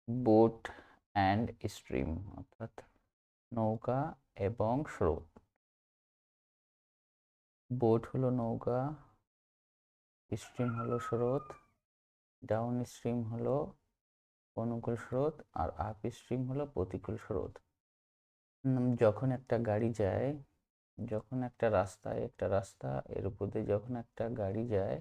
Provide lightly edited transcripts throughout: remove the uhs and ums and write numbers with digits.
Boat and stream, অর্থাৎ নৌকা এবং স্রোত। বোট হলো নৌকা, স্ট্রিম হলো স্রোত, ডাউন স্ট্রিম হলো অনুকূল স্রোত, আর আপ স্ট্রিম হলো প্রতিকূল স্রোত। যখন একটা গাড়ি যায়, যখন একটা রাস্তা এর উপর দিয়ে যখন একটা গাড়ি যায়,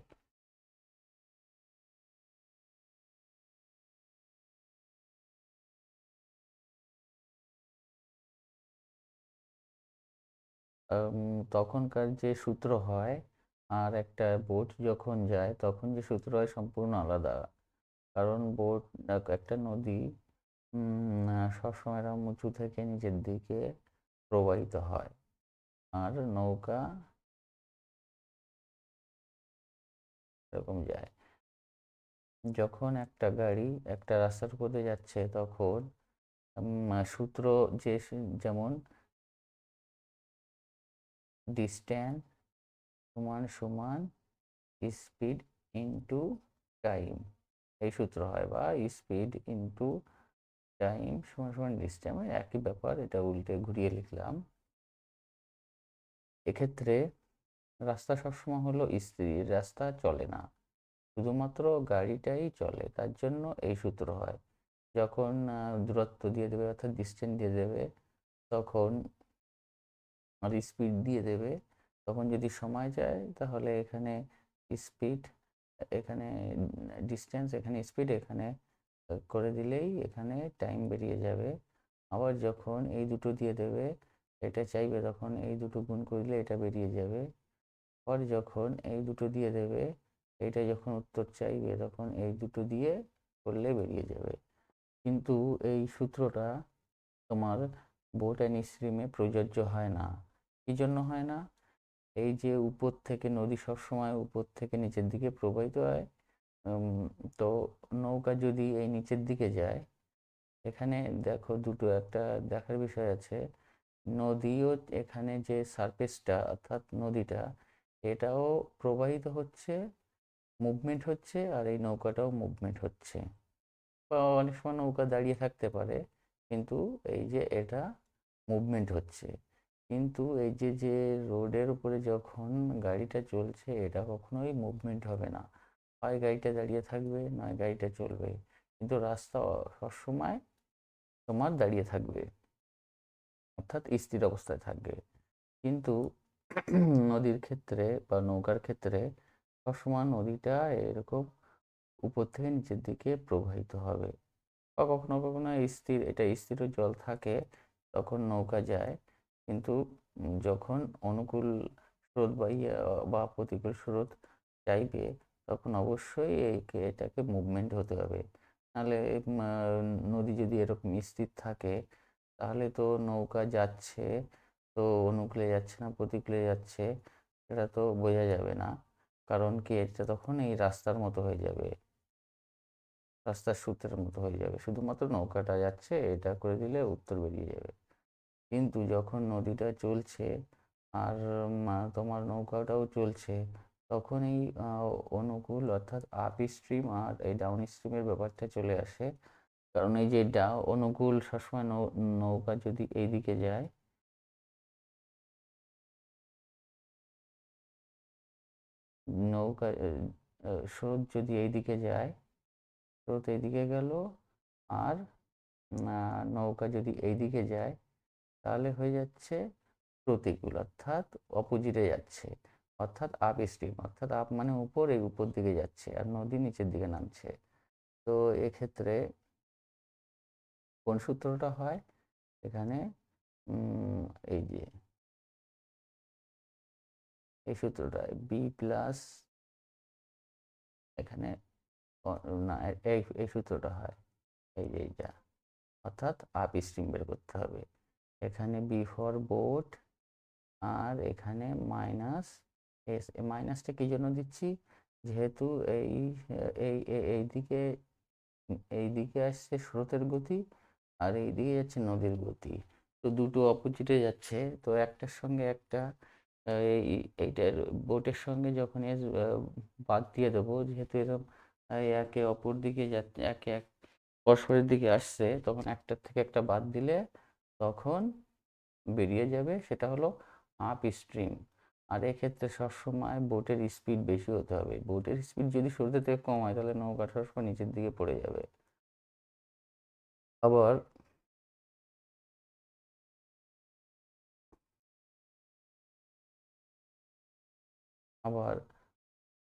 তখনকার যে সূত্র হয় আর একটা বোট যখন যায় তখন যে সূত্র হয় সম্পূর্ণ আলাদা। কারণ বোট একটা নদী সবসময় এরকম উঁচু থেকে নিচের দিকে প্রবাহিত হয়, আর নৌকা এরকম যায়। যখন একটা গাড়ি একটা রাস্তার উপর দিয়ে যাচ্ছে তখন সূত্র যেমন ডিস্ট্যান্স সমান সমান স্পিড ইনটু টাইম, এই সূত্র হয়, বা স্পিড ইনটু টাইম সমান সমান ডিস্ট্যান্স, একই ব্যাপার, এটা উল্টে ঘুরিয়ে লিখলাম। এক্ষেত্রে রাস্তা সবসময় হলো স্থির, রাস্তা চলে না, শুধুমাত্র গাড়িটাই চলে, তার জন্য এই সূত্র হয়। যখন দূরত্ব দিয়ে দেবে অর্থাৎ ডিস্টেন্স দিয়ে দেবে তখন, আর স্পিড দিয়ে দেবে তখন, যদি সময় যায় তাহলে এখানে স্পিড, এখানে ডিস্টেন্স, এখানে স্পিড, এখানে করে দিলেই এখানে টাইম বেরিয়ে যাবে। আবার যখন এই দুটো দিয়ে দেবে, এটা চাইবে তখন এই দুটো গুণ করলে এটা বেরিয়ে যাবে। আবার যখন এই দুটো দিয়ে দেবে, এটা যখন উত্তর চাইবে তখন এই দুটো দিয়ে করলে বেরিয়ে যাবে। কিন্তু এই সূত্রটা তোমার বোট অ্যান্ড স্ট্রিমে প্রযোজ্য হয় না। কি জন্য হয় না? এই যে উপর থেকে নদী সবসময় উপর থেকে নিচের দিকে প্রবাহিত হয়, তো নৌকা যদি এই নিচের দিকে যায়, এখানে দেখো দুটো একটা দেখার বিষয় আছে। নদীও এখানে যে সারফেসটা অর্থাৎ নদীটা, এটাও প্রবাহিত হচ্ছে, মুভমেন্ট হচ্ছে, আর এই নৌকাটাও মুভমেন্ট হচ্ছে। বা অনেক সময় নৌকা দাঁড়িয়ে থাকতে পারে, কিন্তু এই যে এটা মুভমেন্ট হচ্ছে। কিন্তু এই যে যে রোডের উপরে যখন গাড়িটা চলছে, এটা কখনোই মুভমেন্ট হবে না, হয় গাড়িটা দাঁড়িয়ে থাকবে নয় গাড়িটা চলবে, কিন্তু রাস্তা সবসময় তোমার দাঁড়িয়ে থাকবে, অর্থাৎ স্থির অবস্থায় থাকবে। কিন্তু নদীর ক্ষেত্রে বা নৌকার ক্ষেত্রে সবসময় নদীটা এরকম উপর থেকে নিচের দিকে প্রবাহিত হবে, বা কখনো কখনো এটা স্থির জল থাকে তখন নৌকা যায়। কিন্তু যখন অনুকূল স্রোত বা প্রতিকূল স্রোত চাইবে তখন অবশ্যই এটাকে মুভমেন্ট হতে হবে। নাহলে নদী যদি এরকম স্থির থাকে তাহলে তো নৌকা যাচ্ছে, তো অনুকূলে যাচ্ছে না প্রতিকূলে যাচ্ছে, এটা তো বোঝা যাবে না। কারণ কি, এটা তখন এই রাস্তার মতো হয়ে যাবে, রাস্তার সূত্রের মতো হয়ে যাবে, শুধুমাত্র নৌকাটা যাচ্ছে এটা করে দিলে উত্তর বেরিয়ে যাবে। কিন্তু যখন নদীটা চলছে আর তোমার নৌকাটাও চলছে, তখন এই অনুকূল অর্থাৎ আপ স্ট্রিম আর এই ডাউন স্ট্রিমের ব্যাপারটা চলে আসে। কারণ এই যে অনুকূল সবসময় নৌকা যদি এইদিকে যায়, নৌকা স্রোত যদি এইদিকে যায়, স্রোত এইদিকে গেল, আর নৌকা যদি এইদিকে যায় তাহলে হয়ে যাচ্ছে প্রতিকূল, অর্থাৎ অপোজিটে যাচ্ছে, অর্থাৎ আপ স্ট্রিম, অর্থাৎ আপ মানে উপর, এই উপর দিকে যাচ্ছে আর নদী নিচের দিকে নামছে। তো এক্ষেত্রে কোন সূত্রটা হয় এখানে, এই যে এই সূত্রটা বি প্লাস, এখানে না, এই সূত্রটা হয় এই যে এইটা, অর্থাৎ আপ স্ট্রিম বের করতে হবে। এখানে বি ফর বোট, আর এখানে মাইনাস এস। মাইনাসটা কি জন্য দিচ্ছি? যেহেতু এই এই এইদিকে এইদিকে আসছে স্রোতের গতি, আর এইদিকে যাচ্ছে নদীর গতি, তো দুটো অপোজিটে যাচ্ছে, তো একটার সঙ্গে একটা এই এইটার বোটের সঙ্গে যখন এস বাদ দিয়ে দেবো, যেহেতু এরকম একে অপর দিকে যাচ্ছে, একে পরস্পরের দিকে আসছে, তখন একটার থেকে একটা বাদ দিলে তখন বেরিয়ে যাবে, সেটা হলো আপ স্ট্রিম। আর এক্ষেত্রে সবসময় বোটের স্পিড বেশি হতে হবে। বোটের স্পিড যদি শুরুতে থেকে কম হয় তাহলে নৌকা সবসময় নিচের দিকে পড়ে যাবে। আবার আবার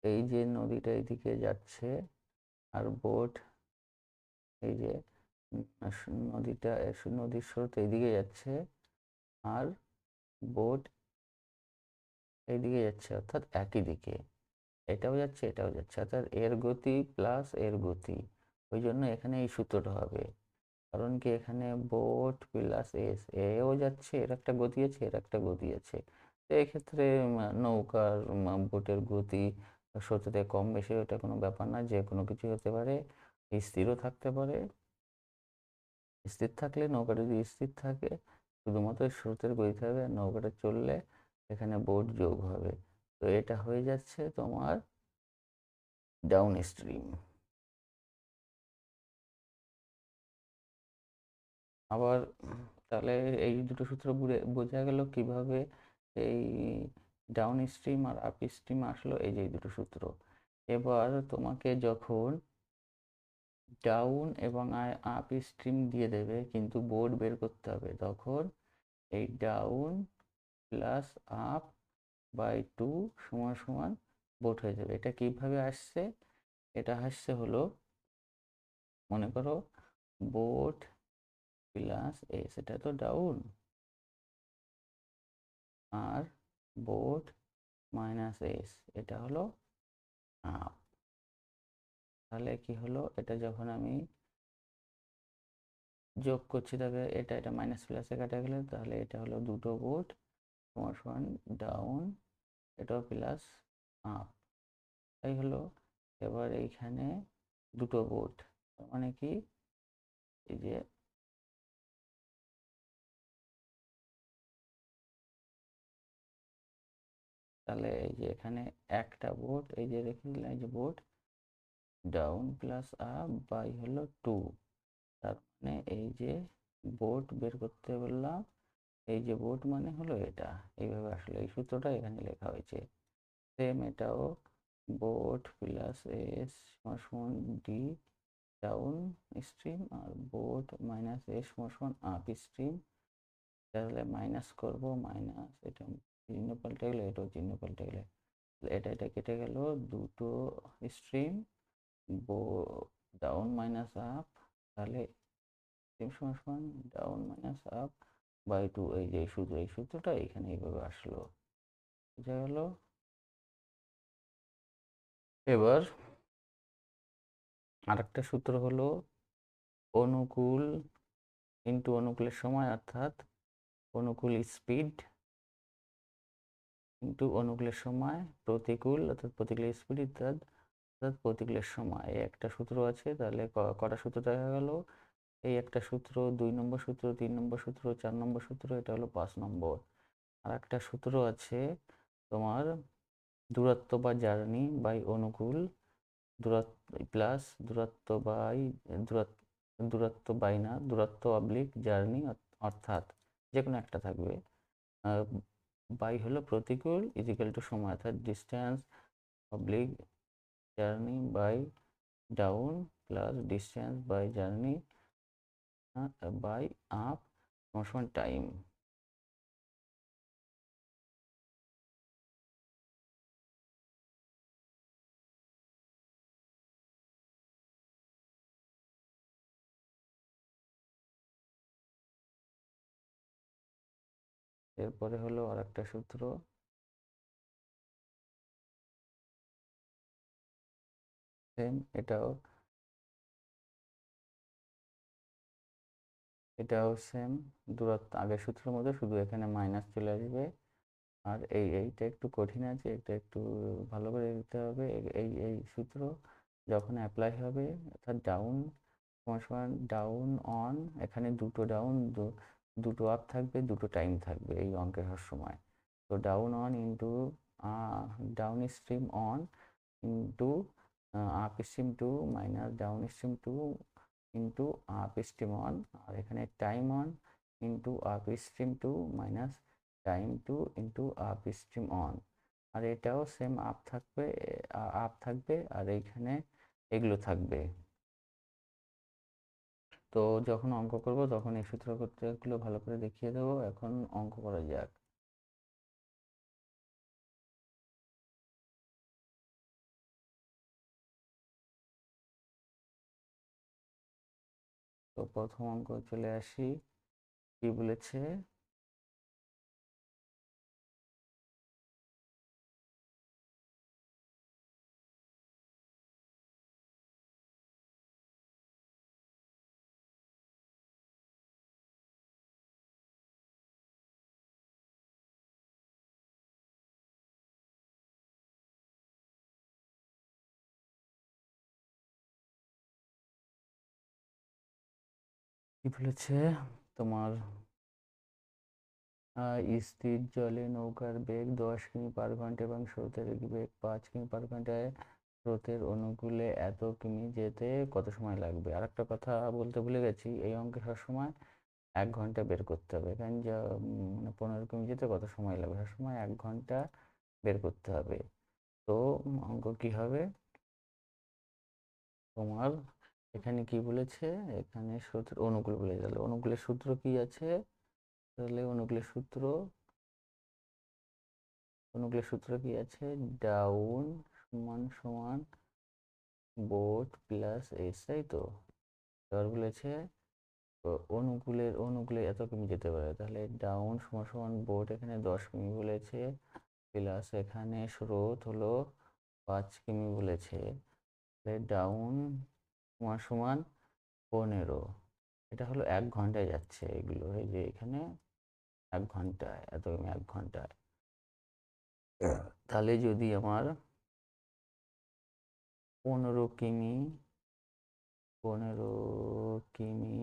এই যে নদীটা এইদিকে যাচ্ছে আর বোট এই যে নদীর স্রোত এইদিকে যাচ্ছে আর বোট এইদিকে যাচ্ছে, অর্থাৎ একই দিকে এটাও যাচ্ছে এটাও যাচ্ছে, অর্থাৎ এর গতি প্লাস এর গতি। ওই জন্য এখানে এই সূত্রটা হবে। কারণ কি এখানে বোট প্লাস এস, এও যাচ্ছে, এর একটা গতি আছে এর একটা গতি আছে। তো এক্ষেত্রে নৌকার বোটের গতি স্রোতের কম বেশি ওটা কোনো ব্যাপার না, যে কোনো কিছু হতে পারে, স্থিরও থাকতে পারে। স্থির থাকলে নৌকাটা যদি স্থির থাকে শুধুমাত্র স্রোতের গতি থাকবে, আর নৌকাটা চললে এখানে বোট যোগ হবে। তো এটা হয়ে যাচ্ছে তোমার ডাউন স্ট্রিম। আবার তাহলে এই দুটো সূত্র বোঝা গেল কিভাবে এই ডাউন স্ট্রিম আর আপ স্ট্রিম আসলো, এই যে এই দুটো সূত্র। এবার তোমাকে যখন ডাউন এবং আপ স্ট্রিম দিয়ে দেবে কিন্তু বোর্ড বের করতে হবে, তখন এই ডাউন প্লাস আপ বাই 2 সমান সমান বোট হয়ে যাবে। এটা কিভাবে আসছে? এটা আসছে হলো, মনে করো বোট প্লাস এস, এটা তো ডাউন, আর বোট মাইনাস এস এটা হলো আপ। তাহলে কি হলো, এটা যখন আমি যোগ করছি তবে এটা এটা মাইনাস প্লাসে কাটা গেলে তাহলে এটা হলো দুটো বোট সমান সমান ডাউন, এটাও প্লাস আপ, তাই হলো। এবার এইখানে দুটো বোট, মানে কি এই যে তাহলে এই যে এখানে একটা বোট, এই যে রেখে দিলাম এই যে boat down plus up by হলো 2, তার মানে এই যে বোট বের করতে বললাম, এই যে বোট মানে হলো এটা, এইভাবে আসলে এই সূত্রটা এখানে লেখা হয়েছে। সেম এটাও বোট প্লাস এস সমান ডি ডাউন স্ট্রিম, আর বোট মাইনাস এস সমান আপ স্ট্রিম। তাহলে মাইনাস করব, মাইনাস এটা চিহ্ন পাল্টে গেলে এটাও চিহ্ন পাল্টে গেলে এটা এটা কেটে গেল, দুটো স্ট্রিম ডাউন মাইনাস আপ, তাহলে স্ট্রিম সমান ডাউন মাইনাস আপ বাই 2, এই যে সূত্র, এই সূত্রটা এখানে এইভাবে আসলো, বুঝা গেল। এবার আরেকটা সূত্র হলো অনুকূল ইন্টু অনুকূলের সময়, অর্থাৎ অনুকূল স্পিড ইন্টু অনুকূলের সময়, প্রতিকূল অর্থাৎ প্রতিকূল স্পিড অর্থাৎ প্রতিকূলের সময়, এই একটা সূত্র আছে। তাহলে কটা সূত্র দেখা গেল? এই একটা সূত্র, 2 নম্বর সূত্র, 3 নম্বর সূত্র, 4 নম্বর সূত্র, এটা হলো 5 নম্বর। আর একটা সূত্র আছে তোমার দূরত্ব বা জার্নি বাই অনুকূল, দূরত্ব প্লাস দূরত্ব বাই দূরত্ব, দূরত্ব বাই না দূরত্ব অবলিক জার্নি, অর্থাৎ যে কোনো একটা থাকবে, বাই হলো প্রতিকূল ইজিক্যাল টু সময়, অর্থাৎ ডিস্টেন্স অবলিক journey by down plus distance by journey by up সমান টাইম। এরপরে হলো আর একটা সূত্র, সেম এটাও সেম দূরত্ব আগের সূত্রের মধ্যে, শুধু এখানে মাইনাস চলে আসবে। আর এইটা একটু কঠিন আছে, এটা একটু ভালো করে দিতে হবে। এই সূত্র যখন অ্যাপ্লাই হবে, অর্থাৎ ডাউন সমান ডাউন অন, এখানে দুটো ডাউন দুটো আপ থাকবে, দুটো টাইম থাকবে এই অঙ্কের সময়। তো down on into down stream on into up stream two minus down stream two into up stream on, আর এখানে time on into up stream two minus time two into up stream on. আর এটাও same up থাকবে আর এইখানে এগুলো থাকবে। তো যখন অঙ্ক করব তখন এই সূত্রগুলো ভালো করে দেখিয়ে দেবো। এখন অঙ্ক করা যাক। তো প্রথম অঙ্ক চলে আসি, কি বলেছে, কি বলেছে তোমার স্থির জলে নৌকার বেগ 10 কিমি/ঘন্টা এবং স্রোতের বেগ 5 কিমি/ঘন্টায়, স্রোতের অনুকূলে এত কিমি যেতে কত সময় লাগবে। আর একটা কথা বলতে ভুলে গেছি, এই অঙ্কে সবসময় 1 ঘন্টা বের করতে হবে। এখানে যা মানে 15 কিমি যেতে কত সময় লাগবে, সবসময় 1 ঘন্টা বের করতে হবে। তো অঙ্ক কি হবে তোমার, এখানে কি বলেছে, এখানে স্রোতের অনুকূল বলে গেল। অনুকূলের সূত্র কি আছে, তাহলে অনুকূলের সূত্র কি আছে, ডাউন সমান সমান বোট প্লাস এস, তাই তো। এবার বলেছে অনুকূলে এত কিমি যেতে পারে, তাহলে ডাউন সমান সমান বোট এখানে 10 কিমি বলেছে, প্লাস এখানে স্রোত হলো 5 কিমি বলেছে, তাহলে ডাউন সমান সমান 15। এটা হলো 1 ঘন্টায় যাচ্ছে এগুলো, এই যে এখানে 1 ঘন্টায় এত কিমি 1 ঘন্টায়। তাহলে যদি আমার 15 কিমি 15 কিমি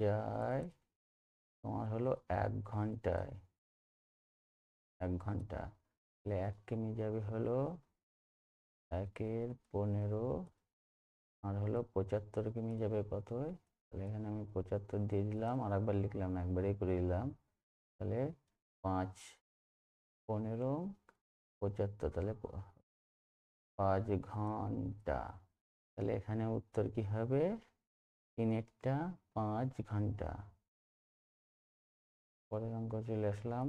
যায় তোমার হলো 1 ঘন্টায়, 1 ঘন্টা, তাহলে 1 কিমি যাবে হলো 1/15, আর হলো 75 কিমি যাবে কত, তাহলে এখানে আমি 75 দিয়ে দিলাম, আর একবার লিখলাম না, একবারেই করে দিলাম। তাহলে 5, 15, 75, তাহলে 5 ঘন্টা। তাহলে এখানে উত্তর কি হবে, 3-এরটা 5 ঘন্টা। পরের অঙ্ক চলে আসলাম।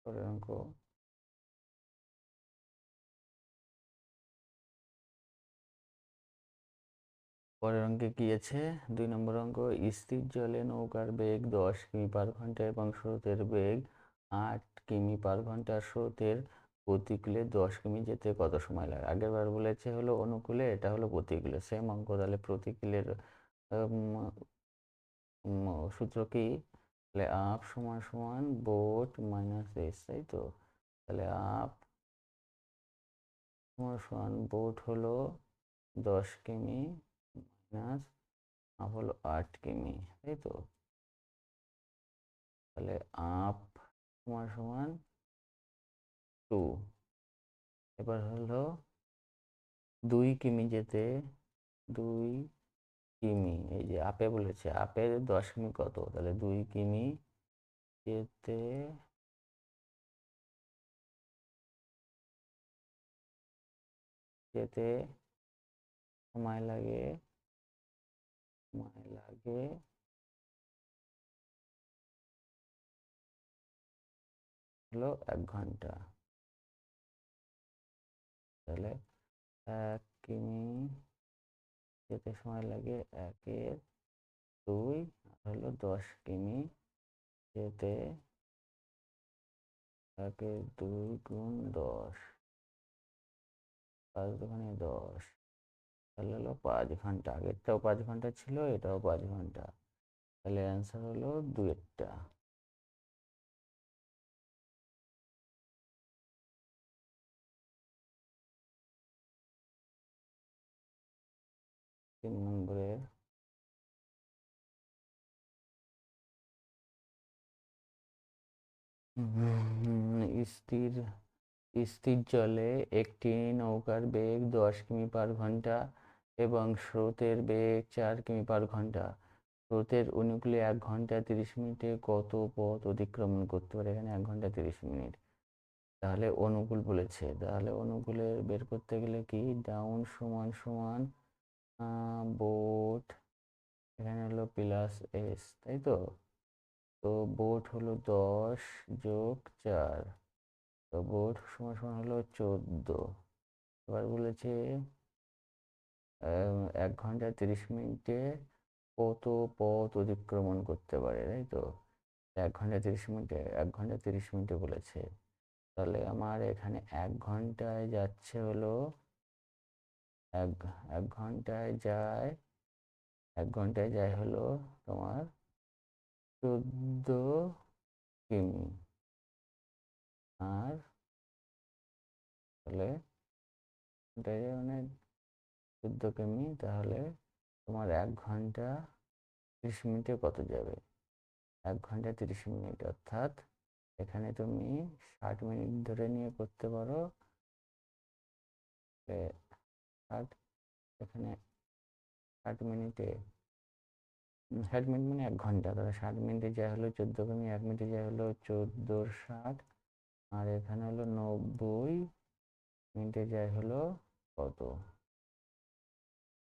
পরের অঙ্ক, পরের অঙ্কে কি আছে, 2 নম্বর অঙ্ক, স্থির জলে নৌকার বেগ 10 কিমি/ঘন্টা এবং স্রোতের বেগ 8 কিমি/ঘন্টা, স্রোতের প্রতিকূলে 10 কিমি যেতে কত সময় লাগে। আগের বার বলেছে হলো অনুকূলে, এটা হলো প্রতিকূলে, সেম অঙ্ক। তাহলে প্রতিকূলের সূত্র কি, তাহলে আপ সমান সমান বোট মাইনাস এস, তাই তো। তাহলে আপ সমান সমান বোট হলো 10 কিমি মাইনাস আপ হলো 8 কিমি, তাই তো। তাহলে আপ সমান সমান 2। এবার হলো 2 কিমি যেতে, 2 কিমি, এই যে আপে বলেছে, আপের 10 কিমি কত, তাহলে 2 কিমি যেতে যেতে সময় লাগে, সময় লাগে হলো 1 ঘন্টা। তাহলে 1 কিমি যেতে সময় লাগে 1/2, আর হলো 10 কিমি যেতে 1/2 × 10, 5×2 = 10, তাহলে হলো 5 ঘন্টা। আগেরটাও 5 ঘন্টা ছিল, এটাও 5 ঘন্টা। তাহলে অ্যান্সার হলো 2-এরটা। 3 নম্বরের স্থির স্থির জলে একটি নৌকার বেগ 10 কিমি/ঘন্টা এবং স্রোতের বেগ 4 কিমি/ঘন্টা। স্রোতের অনুকূলে 1 ঘন্টা 30 মিনিটে কত পথ অতিক্রমণ করতে পারে? এখানে 1 ঘন্টা 30 মিনিট। তাহলে অনুকূল বলেছে, তাহলে অনুকূলে বের করতে গেলে কি, ডাউন সমান সমান বোট, এখানে হলো প্লাস এস, তাই তো। তো বোট হলো 10 যোগ 4, তো বোট সমান সমান হলো 14। এবার বলেছে 1 ঘন্টা 30 মিনিটে কত পথ অতিক্রমণ করতে পারে, তাই তো। 1 ঘন্টা 30 মিনিটে বলেছে। তাহলে আমার এখানে 1 ঘন্টায় যাচ্ছে হলো এক এক ঘন্টায় যায় 1 ঘন্টায় যায় হলো তোমার 14 কিমি। আর তাহলে মানে 14 কিমি, তাহলে তোমার 1 ঘন্টা 30 মিনিটে কত যাবে? 1 ঘন্টা 30 মিনিট, অর্থাৎ এখানে তুমি 60 মিনিট ধরে নিয়ে করতে পারো। 60, এখানে 60 মিনিটে 60 মিনিট মানে 1 ঘন্টা, তাহলে 60 মিনিটে যায় হলো 14 কিমি, 1 মিনিটে যায় হলো 14×60, আর এখানে হলো 90 মিনিটে যায় হলো কত?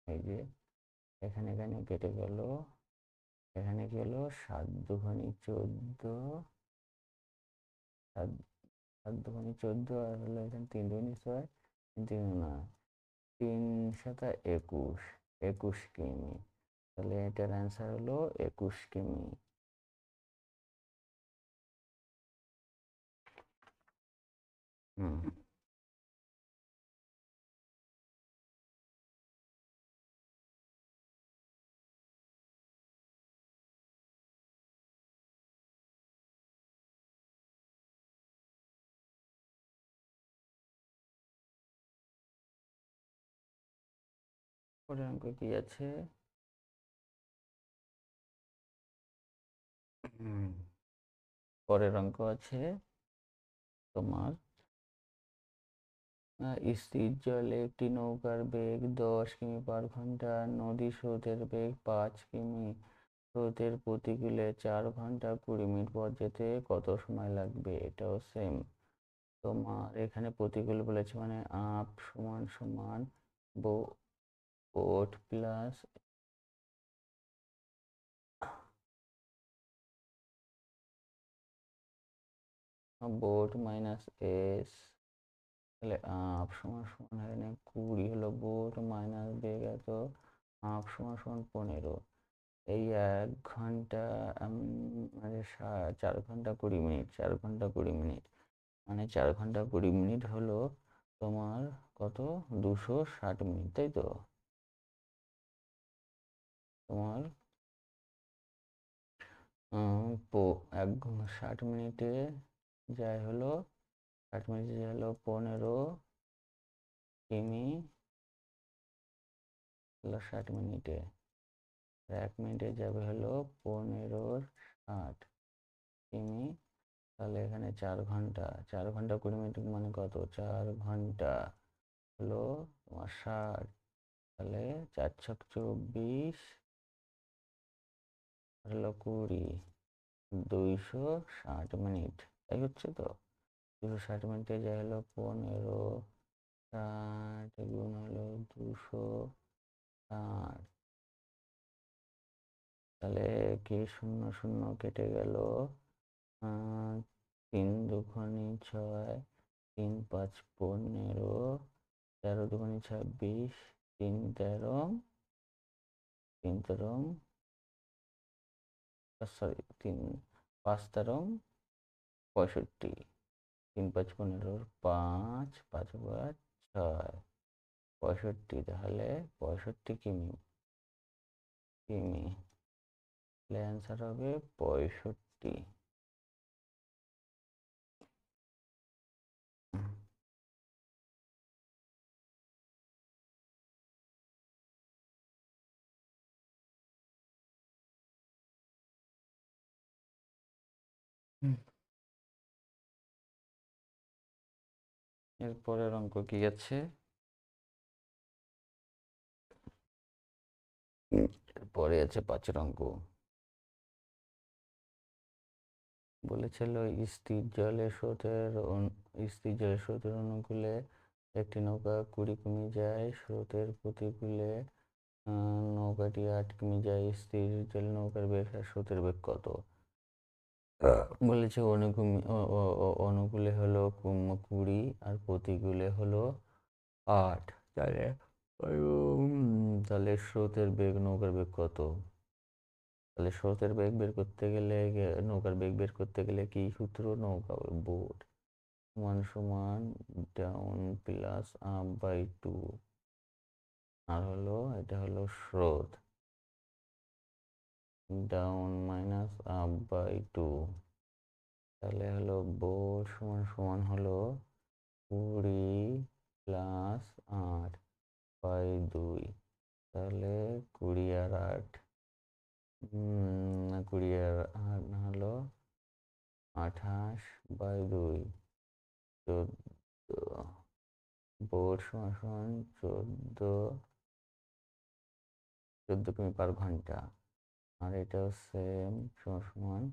এই যে এখানে এখানে কেটে গেল, এখানে কি হলো 7×2=14, 7×2=14, আর হলো এখানে 3×2=6, 3×7=21, 21 কিমি। তাহলে এটার অ্যান্সার হলো 21 কিমি। হুম, পরের অঙ্ক কি আছে? পরের অঙ্ক আছে তোমার স্থির জলে একটি নৌকার বেগ 10 কিমি/ঘন্টা, নদী স্রোতের বেগ 5 কিমি। স্রোতের প্রতিকূলে 4 ঘন্টা 20 মিনিট পথ যেতে কত সময় লাগবে? এটাও সেম। তোমার এখানে প্রতিকূল বলেছে মানে আপ সমান সমান boat plus boat minus S, তাহলে আপ সমান সমান এখানে 20 হলো বোট মাইনাস বেগ এত, আপ সমান সমান 15। এই 1 ঘন্টা মানে 4 ঘন্টা 20 মিনিট, 4 ঘন্টা 20 মিনিট মানে 4 ঘন্টা 20 মিনিট হলো তোমার কত? 260 মিনিট, তাই তো। তোমার 60 মিনিটে যায় হলো 60 মিনিটে যায় হলো 15 কিমি, 60 মিনিটে 1 মিনিটে যাবে হলো 15×60 কিমি। তাহলে এখানে 4 ঘন্টা, 4 ঘন্টা 20 মিনিট মানে কত? 4 ঘন্টা হলো তোমার 60, তাহলে 4×6=24, হলো 20, 260 মিনিট, তাই হচ্ছে তো। 260 মিনিটে যায় হলো 15×60 গুণ হলো 260, তাহলে কি 0 0 কেটে গেল, 3×2=6, 3×5=15, 13×2=26, 3 তেরং, সরি 5 তেরং 65, 3×5=15, 5, 5×5=6, 65, তাহলে 65 কিমি। তাহলে অ্যান্সার হবে 65। এরপরের অঙ্ক কি আছে? এরপরে আছে 5 অঙ্ক। বলেছিল স্থির জলের স্রোতের অনুকূলে একটি নৌকা 20 কিমি যায়, স্রোতের প্রতিকূলে নৌকাটি 8 কিমি যায়। স্থির জলে নৌকার বেগ আর স্রোতের বেগ কত? বলেছে অনুকূলে হলো 20 আর প্রতিকূলে হলো 8। তাহলে স্রোতের বেগ নৌকার বেগ কত? তাহলে স্রোতের বেগ বের করতে গেলে নৌকার বেগ বের করতে গেলে কি সূত্র? নৌকা বোট সমান সমান ডাউন প্লাস আপ বাই 2, আর হলো এটা হলো স্রোত, ডাউন মাইনাস আপ বাই 2। তাহলে হলো বোট সমান সমান হলো 20 প্লাস 8 বাই 2। তাহলে 20 আর 8, 20 আর 8 হলো 28 বাই 2, 14। বোট সমান সমান 14 কিমি পার ঘন্টা। আর এটাও সেম সমান সমান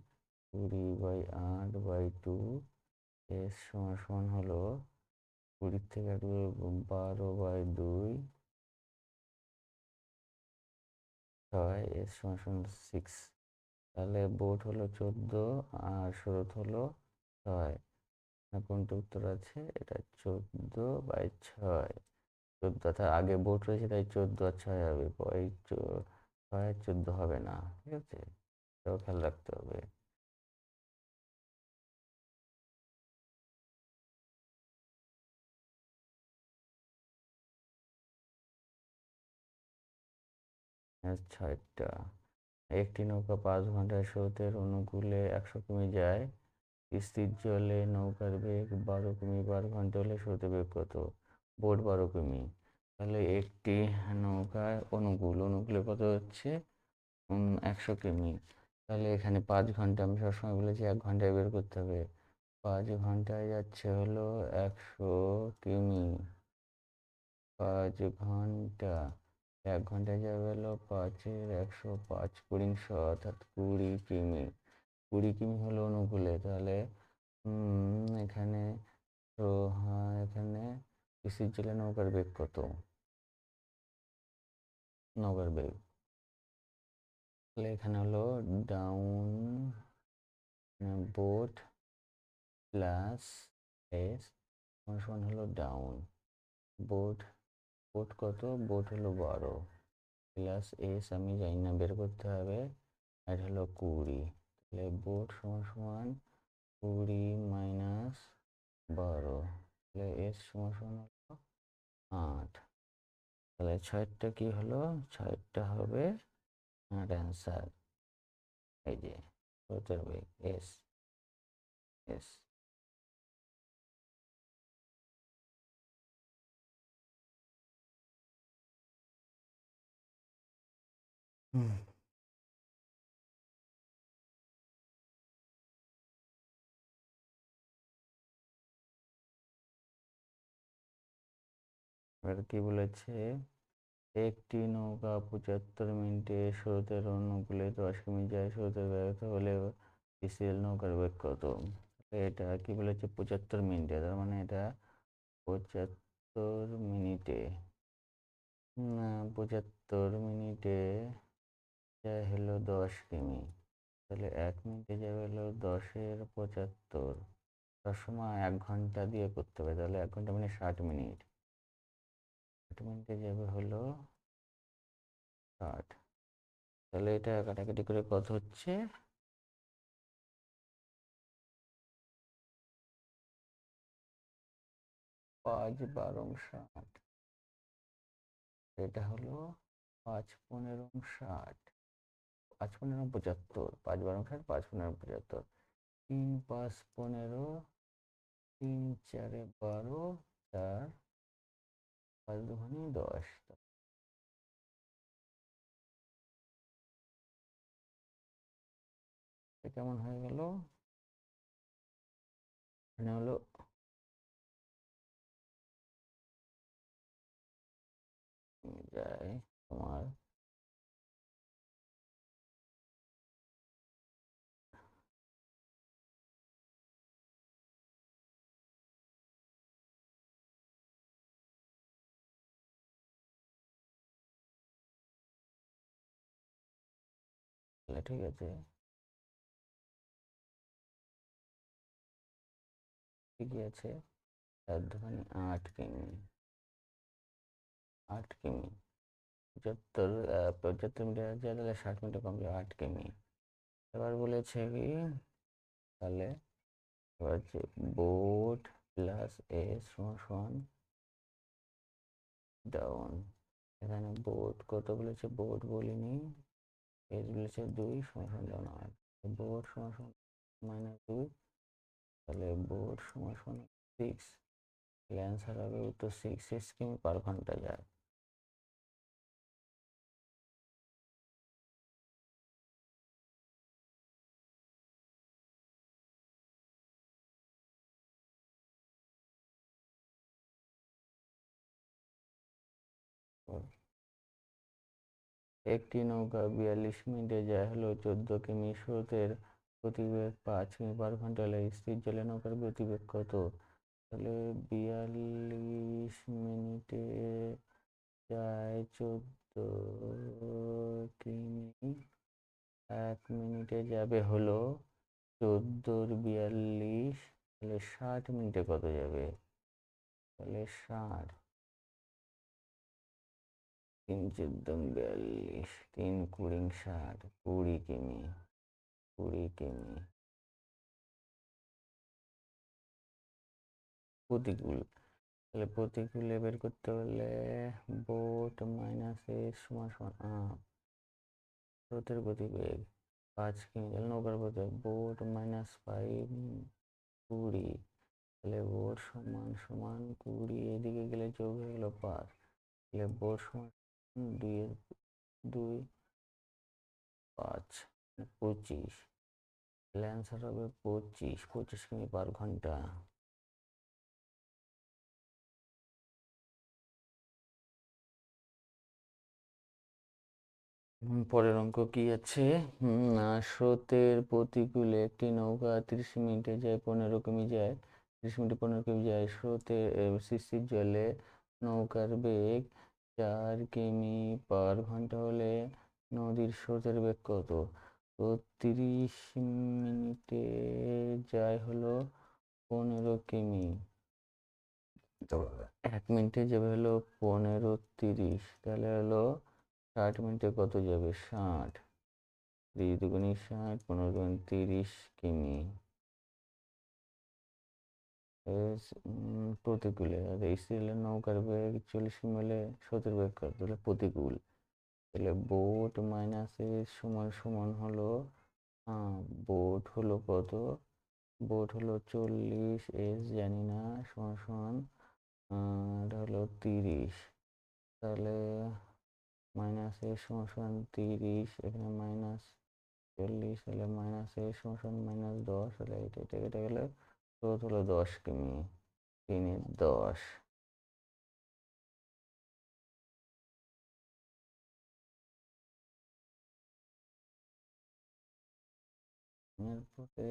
20/8/2। এস সমান সমান হলো 20 থেকে 12/2, 6। এস সমান সমান 6। তাহলে বোট হলো 14 আর স্রোত হলো 6। কোনটা উত্তর আছে? এটা 14/6। 14, অর্থাৎ আগে বোট রয়েছে তাই 14 আর 6 হবে, পরে 6 আর 14 হবে না। ঠিক আছে, এটাও খেয়াল রাখতে হবে। ছয়টা। একটি নৌকা 5 ঘন্টায় স্রোতের অনুকূলে 100 কিমি যায়। স্থির জলে নৌকার বেগ 12 কিমি পার ঘন্টা হলে স্রোতের বেগ কত? বোট 12 কিমি। তাহলে একটি নৌকায় অনুকূলে কত হচ্ছে? 100 কিমি। তাহলে এখানে 5 ঘন্টা, আমি সবসময় বলেছি 1 ঘন্টায় বের করতে হবে। 5 ঘন্টায় যাচ্ছে হলো 100 কিমি। 5 ঘন্টা, 1 ঘন্টায় যাবে হলো 5-এর 100, 5 20 100, অর্থাৎ 20 কিমি। 20 কিমি হলো অনুকূলে। তাহলে এখানে তো হ্যাঁ, এখানে স্থির জলে নৌকার বেগ কত? নৌকার বেগ তাহলে এখানে হলো ডাউন বোট প্লাস এস সমান হলো ডাউন বোট। বোট কত? বোট হলো 12 প্লাস এস আমি জানি না, বের করতে হবে। আর হলো 20। তাহলে বোট সমান সমান 20 মাইনাস 12। তাহলে এস সমান সমান হলো 8। তাহলে 6টা কি হলো? 6টা হবে 8 অ্যান্সার। এই যে স্রোতের বেগ এস। এস এবার কি বলেছে? একটি নৌকা 75 মিনিটে স্রোতের অনুকূলে 10 কিমি যায়, স্রোতের ব্যাহত হলে স্থির নৌকার বেগ কত? এটা কি বলেছে? 75 মিনিটে, তার মানে এটা 75 মিনিটে, না 75 মিনিটে যায় হলো 10 কিমি। তাহলে 1 মিনিটে যাবে হলো 10-এর 75। সবসময় 1 ঘন্টা দিয়ে করতে হবে। তাহলে 1 ঘন্টা মানে 60 মিনিট। 60 মিনিটে যাবে হলো 60। তাহলে এটা কাটাকাটি করে কত হচ্ছে? 5 12 60। এটা হলো 5 15 60। 5 15 75। 5 12 60, 5 15 75। 3 5 15, 3 4 12, 4 5 2 10। কেমন হয়ে গেল? মানে হলো যায় তোমার ঠিক আছে, ঠিকই আছে। 4 × 8 কিমি, 8 কিমি 75 মিটার আছে, তাহলে 60 মিটার কমবে 8 কিমি। এবার বলেছে কি, তাহলে এবার হচ্ছে বোট প্লাস এস সমান সমান ডাউন। এখানে বোট কত বলেছে, বোট বলিনি, এস বলেছে 2 সমান সমান ডাউন 8। বোট সমান সমান -2, তাহলে বোট সমান সমান 6। অ্যান্সার হবে উত্তর 6 কিমি পার ঘন্টা যায়। একটি নৌকা 42 মিনিটে যায় হলো 14 কিমি, স্রোতের গতিবেগ 5 কিমি পার ঘন্টা হলে স্থির জলে নৌকার গতিবেগ কত? তাহলে 42 মিনিটে যায় 14 কিমি, 1 মিনিটে যাবে হলো 14 × 42, তাহলে 60 মিনিটে কত যাবে? তাহলে 60, 3 × 14 = 42, 3 × 20 = 60, 20 কিমি, 20 কিমি। প্রতিকূল, তাহলে প্রতিকূলে বের করতে হলে বোট মাইনাস এস সমান সমান আপ, স্রোতের গতিবেগ 5 কিমি, তাহলে নৌকার গতিবেগ বোট -5 20, তাহলে বোট সমান সমান 20, এদিকে গেলে যোগ হয়ে গেল 5, তাহলে বোট সমান 2 5 25, তাহলে অ্যান্সার হবে 25 কিমি পার ঘন্টা। পরের অঙ্ক কি আছে? স্রোতের প্রতিকূলে একটি নৌকা 30 মিনিটে যায় 15 কিমি যায়, 30 মিনিটে 15 কিমি যায়, স্রোতের শিশির জলে নৌকার বেগ 4 কিমি পার ঘন্টা হলে নদীর স্রোতের বেগ কত? তো 30 মিনিটে যায় হলো 15 কিমি, তো 1 মিনিটে যাবে হলো 15 30, তাহলে হলো 60 মিনিটে কত যাবে? 60, 3 × 2 = 60, 15 × 30 কিমি। প্রতিকূলে স্থির নৌকার বেগ 40 কিমি হলে স্রোতের বেগ কত? তাহলে প্রতিকূল, তাহলে বোট মাইনাস এস সমান সমান হলো বোট হলো কত? বোট হলো 40, এস জানি না, সমান সমান এটা হলো 30, তাহলে মাইনাস এস সমান সমান 30, এখানে -40, তাহলে মাইনাস এস সমান সমান -10, তাহলে এটা কেটে গেলে স্রোত হলো 10 কিমি, 3 × 10। এরপরে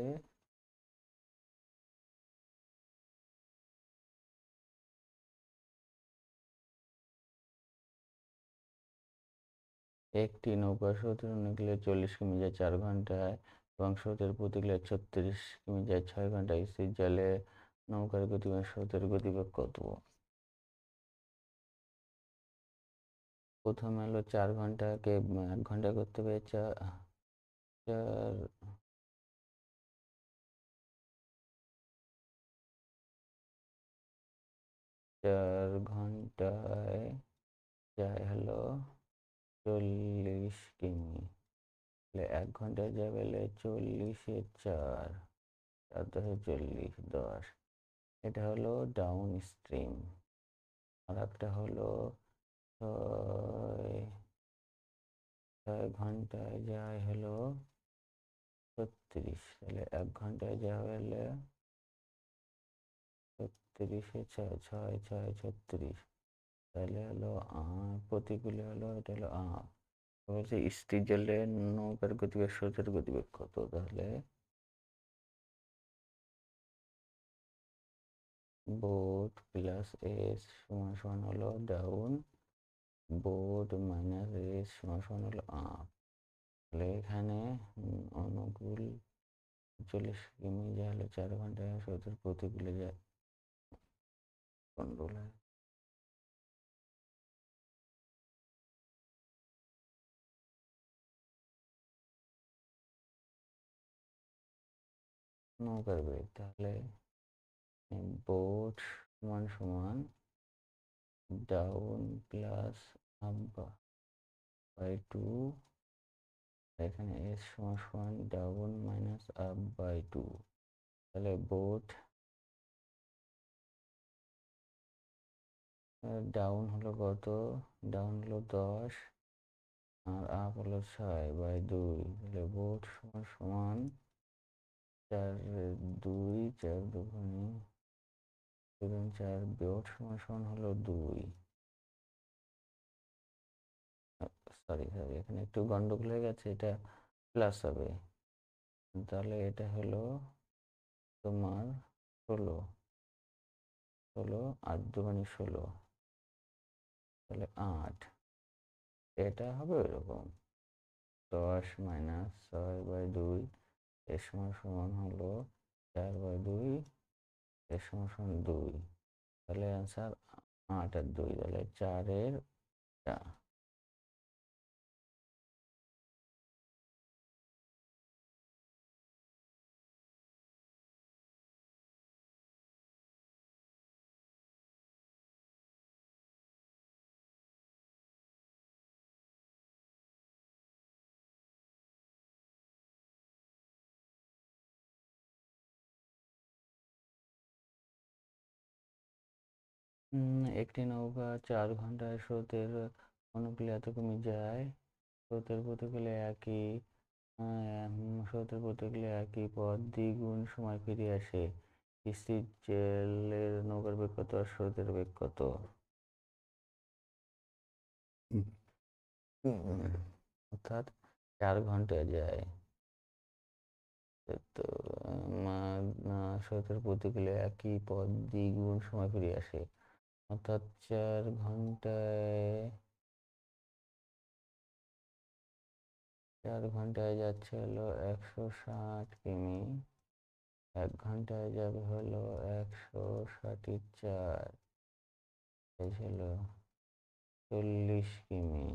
একটি নৌকা স্রোতের গেলে 40 কিমি যায় 4 ঘন্টায় এবং স্রোতের প্রতিকূলে 36 কিমি যায় 6 ঘন্টায়, স্থির জলে নৌকার গতিবেগ স্রোতের গতিবেগ কত? প্রথমে হলো 4 ঘন্টাকে 1 ঘন্টা করতে হবে, 4 4 ঘন্টায় যায় হলো 40 কিমি, তাহলে 1 ঘন্টায় যাবে হলে 40 × 4, 4 × 10 = 40, 10। এটা হলো ডাউন স্ট্রিম। আর একটা হলো 6 ঘন্টায় যায় হলো 36, তাহলে 1 ঘন্টায় যাওয়া হলে 36 × 6 = 36, তাহলে হলো প্রতিকূলে হলো, এটা হলো বলছে স্থির জলে নৌকার গতিবেগ স্রোতের গতিবেগ কত? তাহলে বোট প্লাস এস সমান সমান হলো ডাউন, বোট মাইনাস এস সমান সমান হলো তাহলে এখানে অনুকূল 40 কিমি যা হলো 4 ঘন্টায়, স্রোতের প্রতিকূলে যায় কন্ট্রোল হয় নৌকার বেগ। তাহলে বোট সমান সমান ডাউন প্লাস আপ বাই 2, এখানে এস সমান সমান ডাউন মাইনাস আপ বাই 2। তাহলে বোট ডাউন হলো কত? ডাউন হলো 10 আর আপ হলো 6/2। তাহলে বোট সমান সমান 4 2 4 দুগুণে 4, বোট সমান সমান হলো 2। সরি এখানে একটু গন্ডগোল হয়ে গেছে, এটা প্লাস হবে। তাহলে এটা হলো তোমার 16, 8 2 16, তাহলে 8। এটা হবে এরকম 10 মাইনাস 6/2 এর সমান সমান হলো 4/2 এর সমান সমান 2। তাহলে অ্যান্সার 8 আর 2, তাহলে 4-এর টা। একটি নৌকা 4 ঘন্টায় স্রোতের অনুকূলে এত কিমি যায়, স্রোতের প্রতিকূলে একই স্রোতের প্রতিকূলে একই পথ দ্বিগুণ সময় ফিরে আসে। স্থির জলের নৌকার বেগ কত আর স্রোতের বেগ কত? অর্থাৎ 4 ঘন্টায় যায়, তো স্রোতের প্রতিকূলে একই পথ দ্বিগুণ সময় ফিরে আসে, অর্থাৎ 4 ঘন্টায় যাচ্ছে হলো 160 কিমি, 1 ঘন্টায় যাবে হলো 160-4, এই হলো 40 কিমি।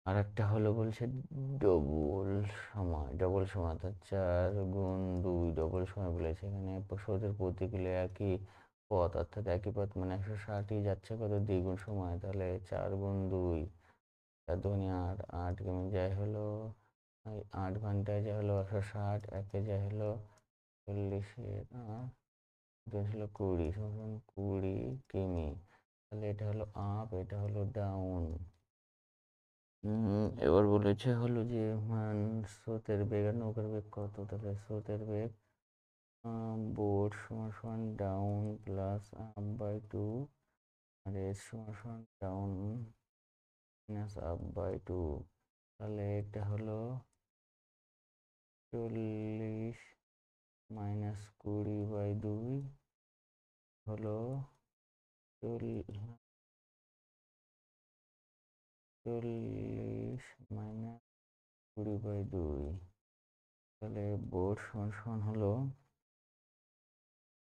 আর একটা হলো বলছে ডবল সময় অর্থাৎ 4 গুণ 2 ডবল সময় বলেছে। এখানে স্রোতের প্রতিকূলে একই পথ, অর্থাৎ একই পথ মানে 160ই যাচ্ছে কত দ্বিগুণ সময়, তাহলে 4 গুণ 2, 4 2 8, 8 কিমি যায় হলো 8 ঘন্টায় যায় হলো 160, একে যায় হলো 40-এর 2 হলো 20 সমান 20 কিমি। তাহলে এটা হলো আপ, এটা হলো ডাউন। এবার বলেছে হলো যে স্রোতের বেগ আর নৌকার বেগ কত? তাহলে স্রোতের বেগ বোট সমান সমান ডাউন প্লাস আপ বাই 2 আর এস সমান সমান ডাউন মাইনাস আপ বাই 2। তাহলে এটা হলো 40 মাইনাস 20/2 হলো 40 মাইনাস 20/2। তাহলে বোট সমান সমান হলো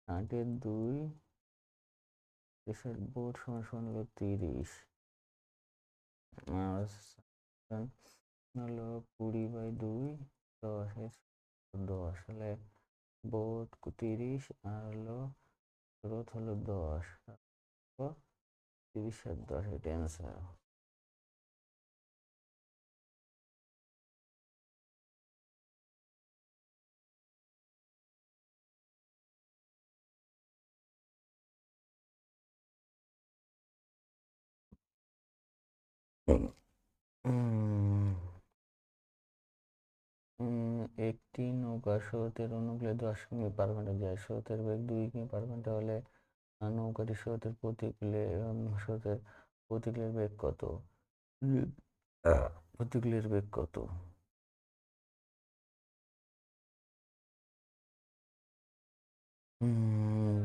8-এর 2, এসের বোট সমান সমান হলো 30 আর হলো 20/2 10 হলে বোট 30 আর হলো স্রোত হলো 10, 30 আর 10, এটা অ্যান্সার। একটি নৌকা স্রোতের অনুকূলে 10 কিমি পার ঘন্টা যায়, স্রোতের বেগ 2 কিমি পার ঘন্টা হলে নৌকাটি স্রোতের প্রতিকূলের বেগ কত? প্রতিকূলের বেগ কত?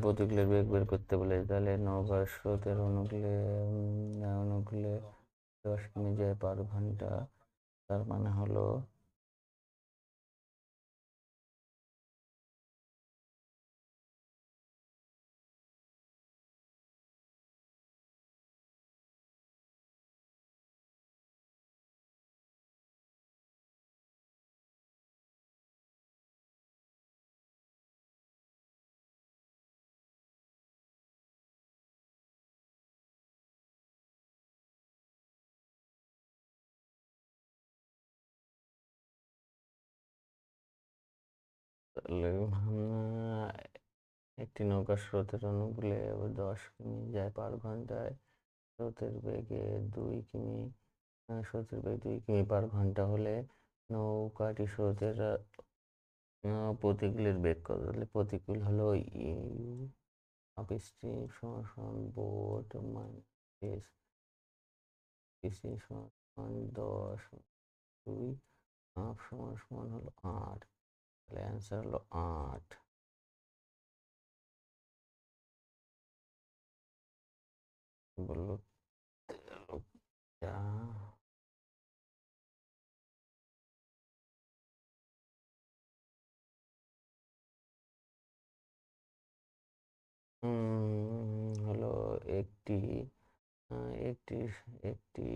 প্রতিকূলের বেগ বের করতে বলে, তাহলে নৌকার স্রোতের অনুকূলে 10 কিমি যায় পার ঘন্টা, তার মানে হলো তাহলে একটি নৌকা স্রোতের অনুকূলে 10 কিমি যায় পার ঘন্টায়, স্রোতের বেগে 2 কিমি, স্রোতের বেগ 2 কিমি পার ঘন্টা হলে নৌকাটি স্রোতের প্রতিকূলের বেগ কত? তাহলে প্রতিকূল হলো আপস্ট্রিম সমান বোট মাইনাস স্ট্রিম সমান 10, 2 হাফ সমান হলো 8, তাহলে অ্যান্সার হলো 8। বললো হলো একটি একটি একটি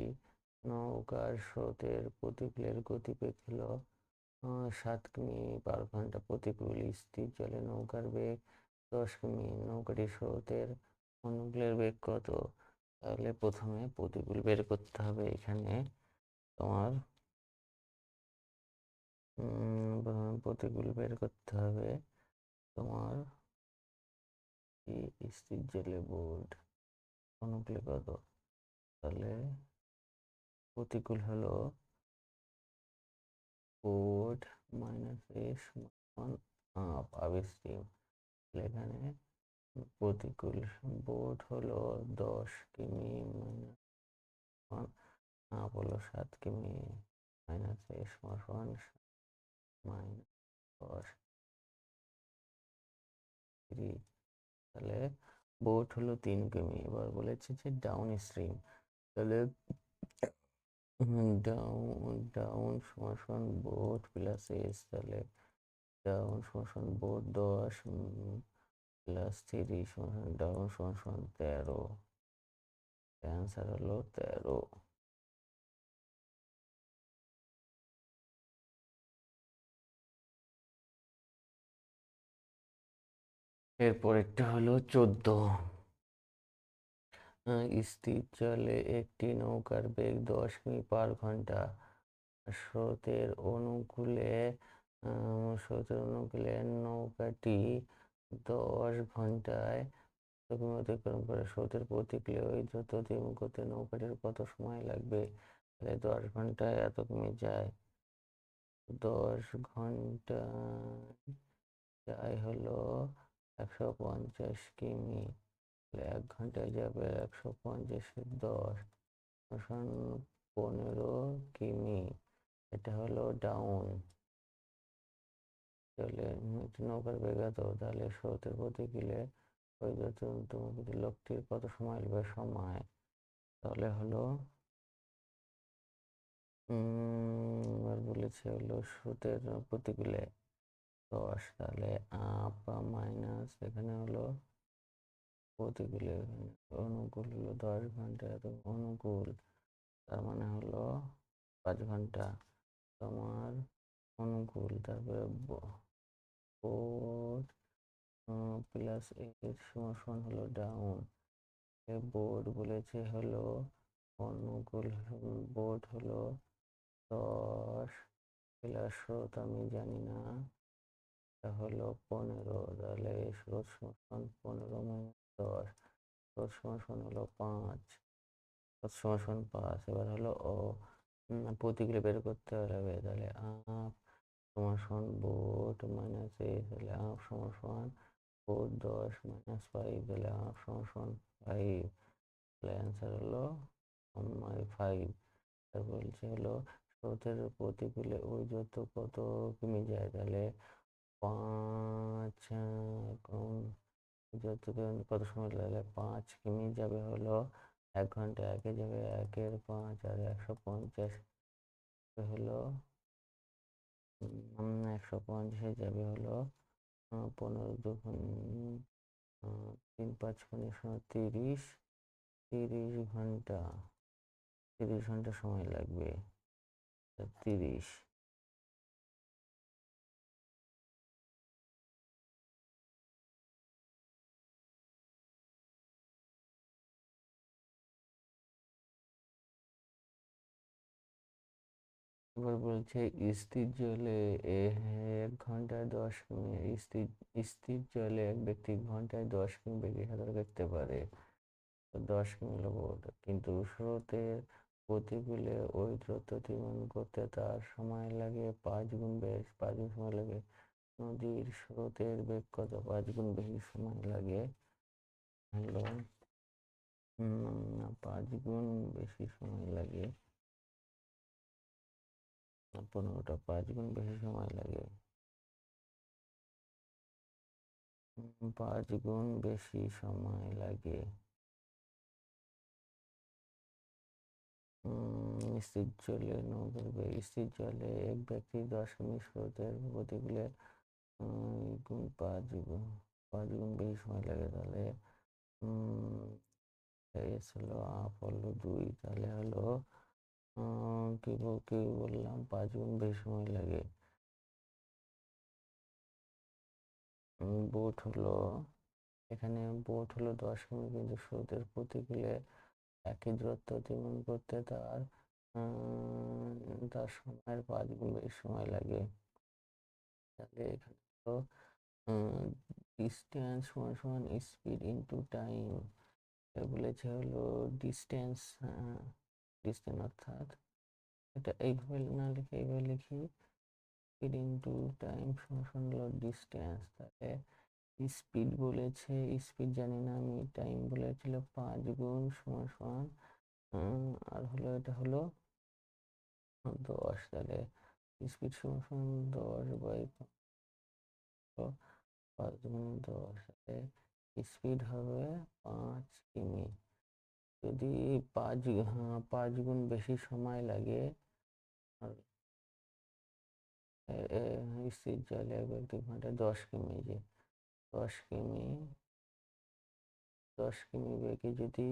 নৌকার স্রোতের প্রতিকূলের গতিবেগ হলো 7 কিমি পার ঘন্টা। প্রতিকূল স্থির জলে নৌকার বেগ 10 কিমি। নৌকাটির স্রোতের অনুকূলের বেগ কত? তাহলে প্রথমে প্রতিকূল বের করতে হবে। এখানে তোমার প্রথমে প্রতিকূল বের করতে হবে। তোমার স্থির জলে বোর্ড অনুকূলে কত? তাহলে প্রতিকূল হলো বোর্ড মাইনাস আপস্ট্রিম। এখানে প্রতিকূল বোর্ড হলো 10 কিমি মাইনাস আপ হলো 7 কিমি মাইনাস মাইনাস 10 3। তাহলে বোট হলো 3 কিমি। এবার বলেছে যে ডাউন স্ট্রিম, তাহলে ডাউন সমান বোট প্লাস এস, তাহলে ডাউন সমান বোট 10 প্লাস 3 সমান ডাউন সমান 13। অ্যান্সার হলো 13। এরপর একটা হলো 14। স্থির জলে একটি নৌকার বেগ 10 কিমি পার ঘন্টা। স্রোতের অনুকূলে নৌকাটি 10 ঘন্টায় অতিক্রম করে। স্রোতের প্রতিকূলে ওই দ্রুত অতিক্রম করতে নৌকাটির কত সময় লাগবে? তাহলে 10 ঘন্টায় এত কিমি যায়। 10 ঘন্টা যায় হলো 150 কিমি। 1 ঘন্টায় যাবে 150-10 15 কিমি। এটা হলো ডাউন চলে নৌকার বেগ এত, তাহলে স্রোতের প্রতিকূলে ওই লোকটির কত সময় লাগবে? সময় তাহলে হলো এবার বলেছে হলো স্রোতের প্রতিকূলে 10, তাহলে আপ মাইনাস এখানে হলো প্রতিকূলে, অনুকূল হলো 10 ঘন্টা, এত অনুকূল তার মানে হলো 5 ঘন্টা। তোমার অনুকূল, তারপরে বোর্ড প্লাস এর সমান হলো ডাউন। বোর্ড বলেছে হলো অনুকূল, বোর্ড হলো 10 প্লাস স্রোত আমি জানি না, এটা হলো 15। তাহলে স্রোত সমান 15 মাইনাস 10, স্রোত সমান হলো 5, স্রোত সমান 5। এবার হলো প্রতিকূলে বের করতে হবে। তাহলে আপ সমান বোর্ড মাইনাস এ, তাহলে আপ সমান 4 10 মাইনাস 5 তাহলে হাফ সমান সমান 5, তাহলে অ্যান্সার হলো 5। তারপর বলছে হলো স্রোতের প্রতিকূলে ওই যত কত কিমি যায়, তাহলে 5 যত কত সময় লাগে, 5 কিমি যাবে হলো 1 ঘন্টা, 1 যাবে 1/5 আর 150 হলো 150 যাবে হলো 15 দুগুণ 3 5 30, 30 ঘন্টা, 30 ঘন্টা সময় লাগবে। 30। এবার বলছে স্থির জলে 1 ঘন্টায় 10 কিমি, স্থির স্থির জলে এক ব্যক্তি ঘন্টায় 10 কিমি বেগে সাঁতার কাটতে পারে। 10 কিমি হলো, কিন্তু স্রোতের প্রতিকূলে ওই দ্রুত অতিক্রম করতে তার সময় লাগে 5 গুণ বেশি, 5 গুণ সময় লাগে। নদীর স্রোতের বেগ কত? 5 গুণ বেশি সময় লাগে হলো 5 গুণ বেশি সময় লাগে 15টা, 5 গুণ বেশি সময় লাগে 5 গুণ বেশি সময় লাগে। স্থির জলে নৌকার বেগ, স্থির জলে এক ব্যক্তি 10 কিমি স্রোতের প্রতিকূলে গুণ 5 গুণ বেশি সময় লাগে, তাহলে এস হলো আপ হলো 2, তাহলে হলো কি বললাম 5 গুণ বেশি সময় লাগে। বোট হলো, এখানে বোট হলো 10 কিমি, কিন্তু স্রোতের প্রতিকূলে একই দূরত্ব অতিক্রম করতে তার সময়ের 5 গুণ বেশি সময় লাগে। তাহলে এখানে তো ডিস্টেন্স সমান সমান স্পিড ইন্টু টাইম বলেছে হলো ডিস্টেন্স, ডিস্টেন্স অর্থাৎ এটা এইভাবে না লিখে এইভাবে লিখি, স্পিড ইন্টু টাইম সমান সমান হলো ডিস্টেন্স। তাহলে স্পিড বলেছে, স্পিড জানি না আমি, টাইম বলেছিল 5 গুণ সমান সমান আর হলো এটা হলো 10, তাহলে স্পিড সমান সমান 10/5 তাহলে স্পিড হবে 5 কিমি। যদি 5 গুণ বেশি সময় লাগে আর স্থির জলে এক ব্যক্তি ঘন্টায় 10 কিমি, যে 10 কিমি 10 কিমি বেগে যদি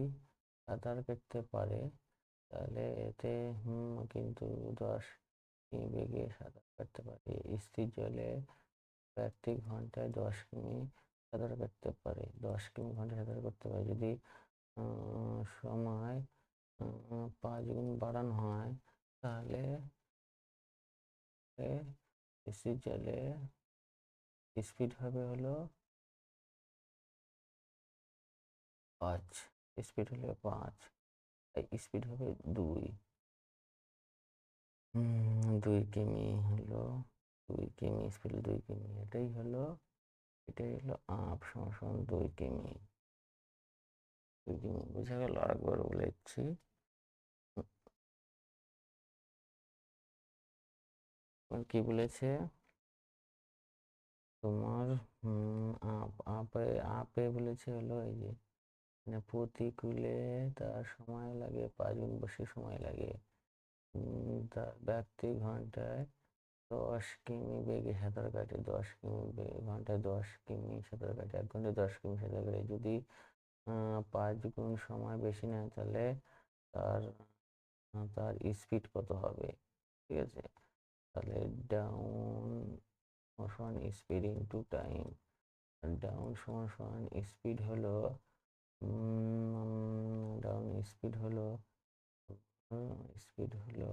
সাঁতার কাটতে পারে, তাহলে এতে কিন্তু 10 কিমি বেগে সাঁতার কাটতে পারে। স্থির জলে ব্যক্তি ঘন্টায় 10 কিমি সাঁতার কাটতে পারে, 10 কিমি ঘন্টায় সাঁতার করতে পারে। যদি সময় 5 গুণ বাড়ানো হয়, তাহলে স্থির জলে স্পিড হবে হলো 5, স্পিড হলো 5, স্পিড হবে 2 কিমি হলো 2 কিমি, স্পিড 2 কিমি, এটাই হলো আপ সমান সমান 2 কিমি। 2 কিমি বোঝা গেল? আরেকবার বলে দিচ্ছি, কি বলেছে তোমার আপে আপে বলেছে হলো এই যে মানে প্রতিকূলে তার সময় লাগে 5 গুণ বেশি সময় লাগে। তার ব্যক্তি ঘন্টায় 10 কিমি বেগে সাঁতার কাটে, 10 কিমি ঘন্টায় 10 কিমি সাঁতার কাটে, 1 ঘন্টায় 10 কিমি সাঁতার কাটে। যদি 5 গুণ সময় বেশি নেয়, তাহলে তার তার স্পিড কত হবে? ঠিক আছে, তাহলে ডাউন সমান স্পিড ইন্টু টাইম। ডাউন সমান সমান স্পিড হলো ডাউন স্পিড হলো স্পিড হলো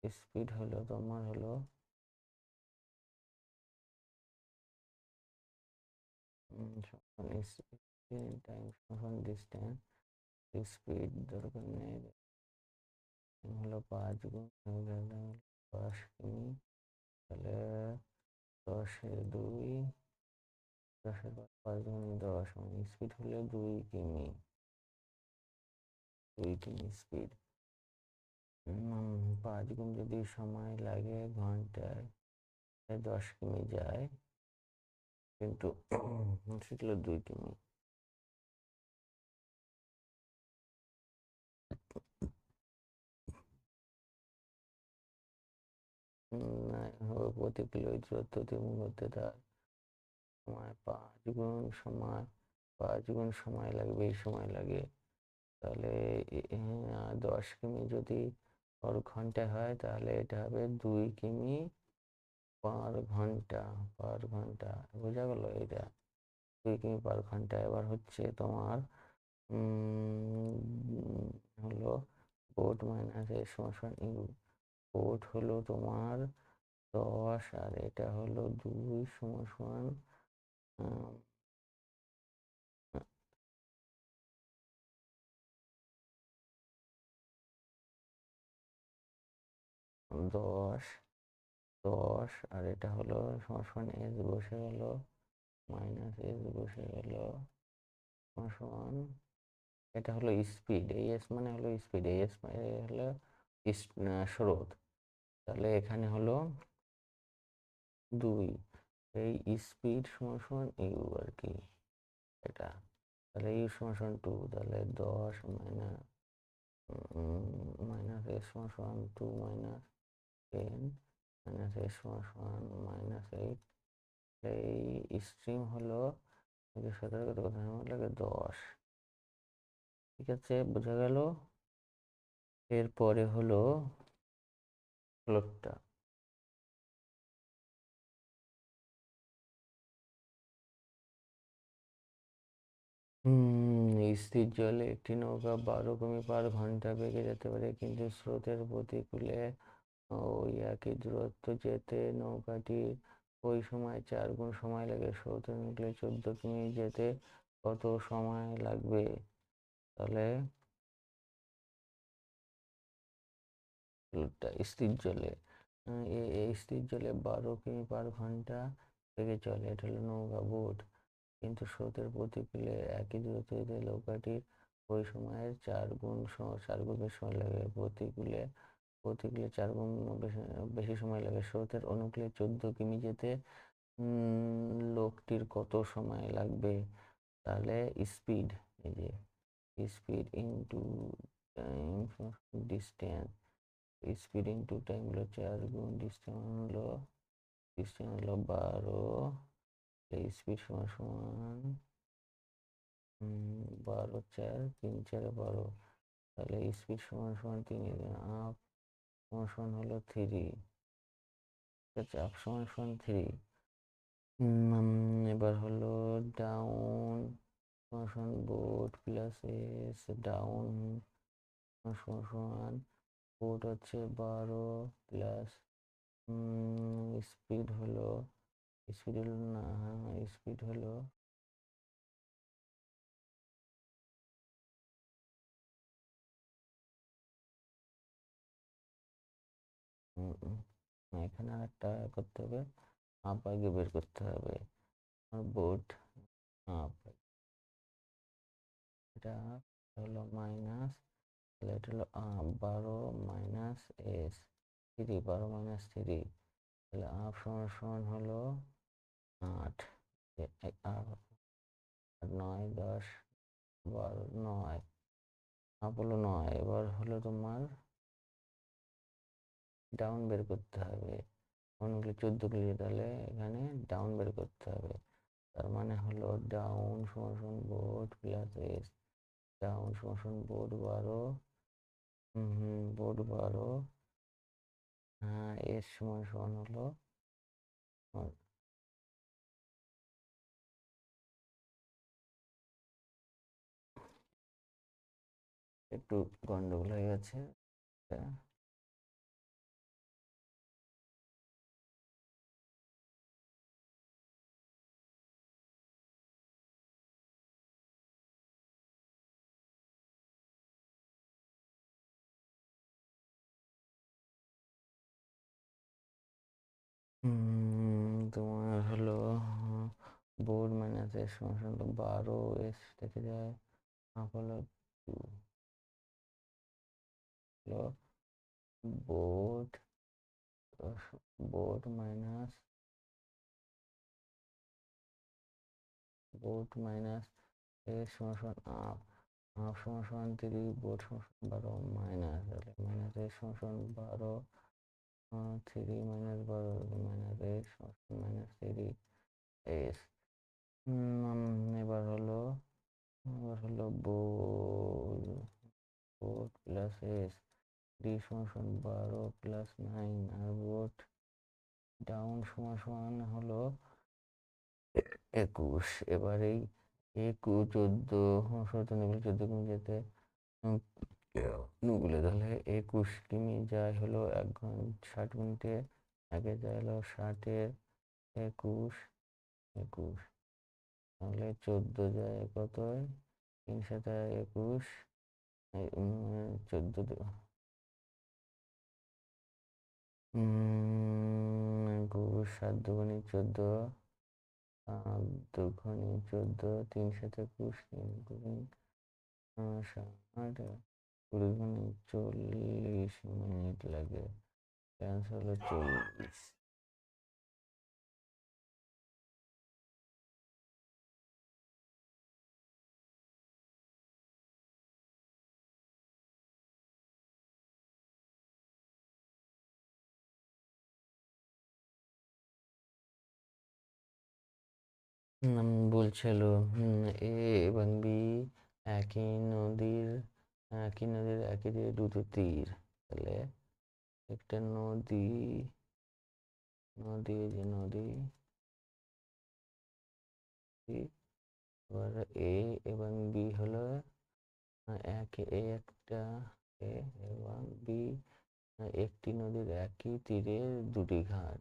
স্পিড হলো তোমার হলো টাইম সমান ডিস্টেন্স, স্পিড দরকার নেই, হলো 5 গুণ 10 কিমি, তাহলে 10 এ 2 10 গুণ 10 মানে স্পিড হলো 2 কিমি, 2 কিমি স্পিড। 5 গুণ যদি সময় লাগে ঘন্টায় 10 কিমি যায়, কিন্তু সেগুলো 2 কিমি। প্রতি কিলো দূরত্ব মধ্যে তার সময় 5 গুণ সময় লাগে, বেশি সময় লাগে। তাহলে 10 কিমি যদি ঘন্টায় হয়, তাহলে এটা হবে 2 কিমি পার ঘন্টা। বোঝা গেল? এটা 2 কিমি পার ঘন্টা। এবার হচ্ছে তোমার হলো বোট মাইনাস এ সমান ইউ। বোট হলো তোমার 10 আর এটা হলো 2 সমান 10 আর এটা হলো সমান এস বসে গেল, মাইনাস এস বসে গেল সমান, এটা হলো স্পিড। এই এস মানে হলো স্পিড, এই এস মানে হলো স্রোত। তাহলে এখানে হলো 2, এই স্পিড সমান ইউ আর কি, এটা। তাহলে ইউ সমান 2, তাহলে 10 মাইনাস এস সমান 2 মাইনাস 10 মাইনাস এস সমান -8। এই স্ট্রিম হলো 17 কত লাগে 10। ঠিক আছে, বোঝা গেল? এরপরে হলো ফ্লোটটা। স্থির জলে একটি নৌকা 12 কিমি পার ঘন্টা বেগে যেতে পারে, কিন্তু স্রোতের প্রতিকূলে ওই একই দূরত্ব যেতে নৌকাটির ওই সময় 4 গুণ সময় লাগে। স্রোতের অনুকূলে 14 কিমি যেতে কত সময় লাগবে? তাহলে স্থির জলে, এই স্থির জলে 12 কিমি পার ঘন্টা বেগে চলে, এটা হলো নৌকা, বোট। কিন্তু স্রোতের প্রতিকূলে একই দূরত্ব যেতে নৌকাটির ওই সময়ের 4 গুণ বেশি সময় লাগে। প্রতিকূলে 4 গুণ বেশি সময় লাগে। স্রোতের অনুকূলে 14 কিমি যেতে লোকটির কত সময় লাগবে? তাহলে স্পিড, এই যে speed into time distance, speed into time হলো 4 গুণ ডিস্টেন্স হলো 12, স্পিড সমান 12 4 3 4 12। তাহলে স্পিড সমান 3, আপ সমান হলো 3। ঠিক আছে, আপ সমান 3। এবার হলো ডাউন সমান বোট প্লাস এস, ডাউন সমান বোট হচ্ছে 12 প্লাস স্পিড হলো না, স্পিড হলো এখানে আরেকটা করতে হবে, আপ আগে বের করতে হবে। বোট আপ, এটা হলো মাইনাস, তাহলে এটা হলো 12 মাইনাস এস 3, 12 মাইনাস 3, তাহলে আপ সমান হলো 8, 8 9 10 12 9, আপ হলো 9। এবার হলো তোমার ডাউন বের করতে হবে, অনেকগুলো 14 কিলো, তাহলে এখানে ডাউন বের করতে হবে। তার মানে হলো ডাউন সমান বোট প্লাস এস, ডাউন সমান বোট 12, বোট 12, হ্যাঁ এস সমান হলো একটু গন্ডগোল হয়ে গেছে। তোমার হলো বোর্ড মানে এস সমান 12 এস থেকে যায় হাফ হলো 2 হলো বোট বোট মাইনাস এস সমান আপ হাফ সমান 3 বোট সমান 12 মাইনাস মাইনাস এস সমান 12 3 minus 12 minus S minus 3 S এবার হলো বোট প্লাস এস ডি সমান 12 প্লাস 9 আর বোট ডাউন সমান হলো 21। এবার এই 14 কিমি যেতে নুগুলে তাহলে 21 কিমি যায় হলো 1 ঘন্টা 60 মিনিটে আগে যায় হলো 60-এর 21 তাহলে 14 যায় কত 3 সাথে 21 14 21 7 দুগুণে 14 দুগুণে 14 3 সাথে 21 60 20 গুণে 40 মিনিট লাগে অ্যান্সার হলো 40। বলছিল এ এবং বি একই নদীর একই তীরে দুটো তীর তাহলে একটা নদী এবার এ এবং বি হলো একটা এ এবং বি একটি নদীর একই তীরে দুটি ঘাট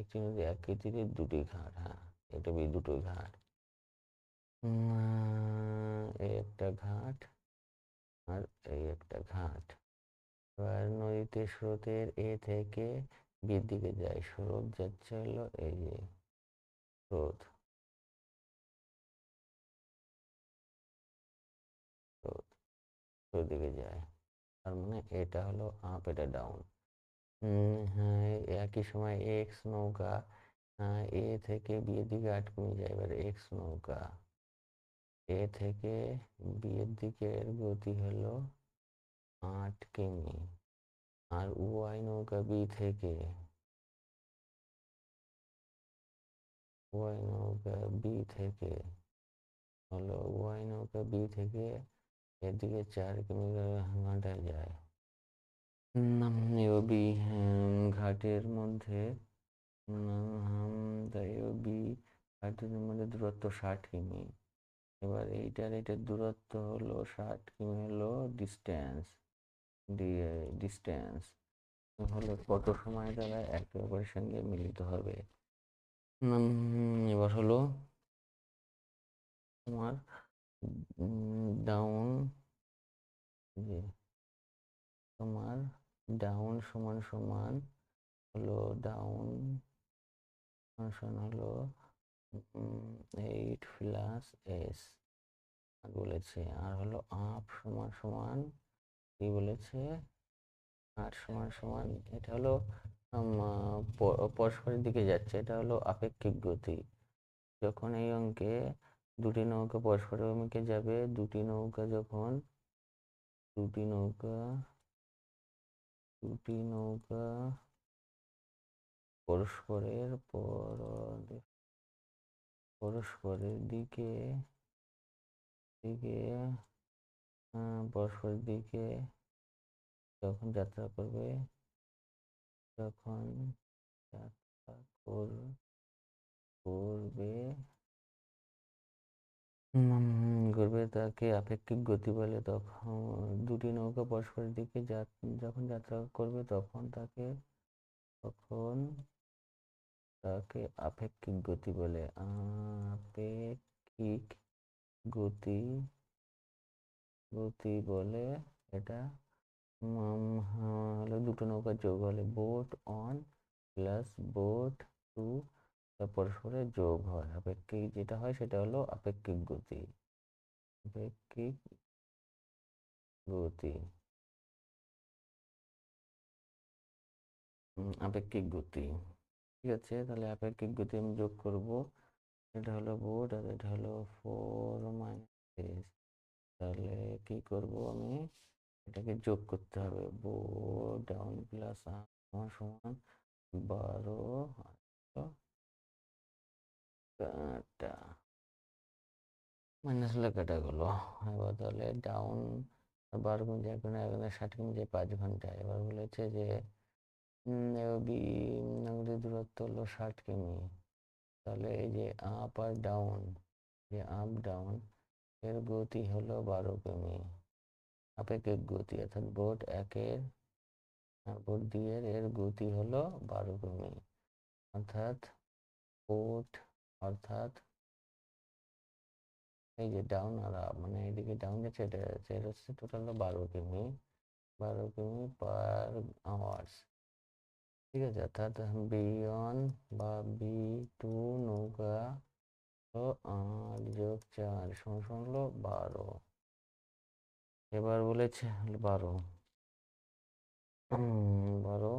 একটি নদীর একই তীরে দুটি ঘাট হ্যাঁ এটা বি দুটো ঘাট এই একটা ঘাট আর এই একটা ঘাট এবার নদীতে স্রোতের এ থেকে বির দিকে যায় স্রোত যাচ্ছে হলো এই যে স্রোত দিকে যায় তার মানে এটা হলো আপ এটা ডাউন হ্যাঁ একই সময় এক্স নৌকা এ থেকে বিয়ের দিকে 8 কিমি যায় এবার এক্স নৌকা এ থেকে বিয়ের দিকের গতি হলো 8 কিমি আর ওয়াই নৌকা বি থেকে এদিকে 4 কিমি ঘন্টায় যায় বি ঘাটের মধ্যে ঘাটের মধ্যে দূরত্ব 60 কিমি এবার এইটার দূরত্ব হলো 60 কিমি হলো ডিস্টেন্স হলো কত সময় দ্বারা একে অপরের সঙ্গে মিলিত হবে এবার হলো তোমার ডাউন সমান হলো ডাউন হলো 8 প্লাস এস বলেছে আর হলো আপ সমান কি বলেছে আর সমান এটা হলো পরস্পরের দিকে যাচ্ছে এটা হলো আপেক্ষিক গতি যখন এই অঙ্কে দুটি নৌকা পরস্পরের অভিমুখে যাবে দুটি নৌকা পরস্পরের দিকে যখন যাত্রা করবে ঘুরবে তাকে আপেক্ষিক গতি বলে তখন দুটি নৌকা পরস্পরের দিকে যখন যাত্রা করবে তখন তাকে আপেক্ষিক গতি বলে আপেক্ষিক গতি বলে এটা হলো দুটো নৌকার যোগ হলে boat one plus boat two পরস্পরের যোগ হয়। আপেক্ষিক যেটা হয় সেটা হলো আপেক্ষিক গতি। আপেক্ষিক গতি আপেক্ষিক গতি। ঠিক আছে, তাহলে আপেক্ষিক গতি আমি যোগ করব। এটা হলো বোর্ড আর এটা হলো 4 - তাহলে কি করব আমি, এটাকে যোগ করতে হবে। বোর্ড ডাউন প্লাস আমার সমান 12 কাটা মাইনাস হলে কাটা গেল। এবার তাহলে ডাউন 12 কমে যায়, এখন 60 কমে যায় 5 ঘন্টা। এবার বলেছে যে বি নগরীর দূরত্ব হলো 60 কিমি। তাহলে এই যে আপ আর ডাউন, যে আপ ডাউন এর গতি হলো 12 কিমি। আপেক্ষিক গতি অর্থাৎ বোর্ড 1 আর বোর্ড 2 এর গতি হলো 12 কিমি। অর্থাৎ বোর্ড অর্থাৎ এই যে ডাউন আর আপ, মানে এইদিকে ডাউন যাচ্ছে, এটা যাচ্ছে, এটা হচ্ছে টোটাল 12 কিমি, 12 কিমি পার আওয়ার্স। ঠিক আছে, অর্থাৎ বি ওয়ান বা বি2 নৌকা 8 + 4 হলো 12। এবার বলেছে 12 12,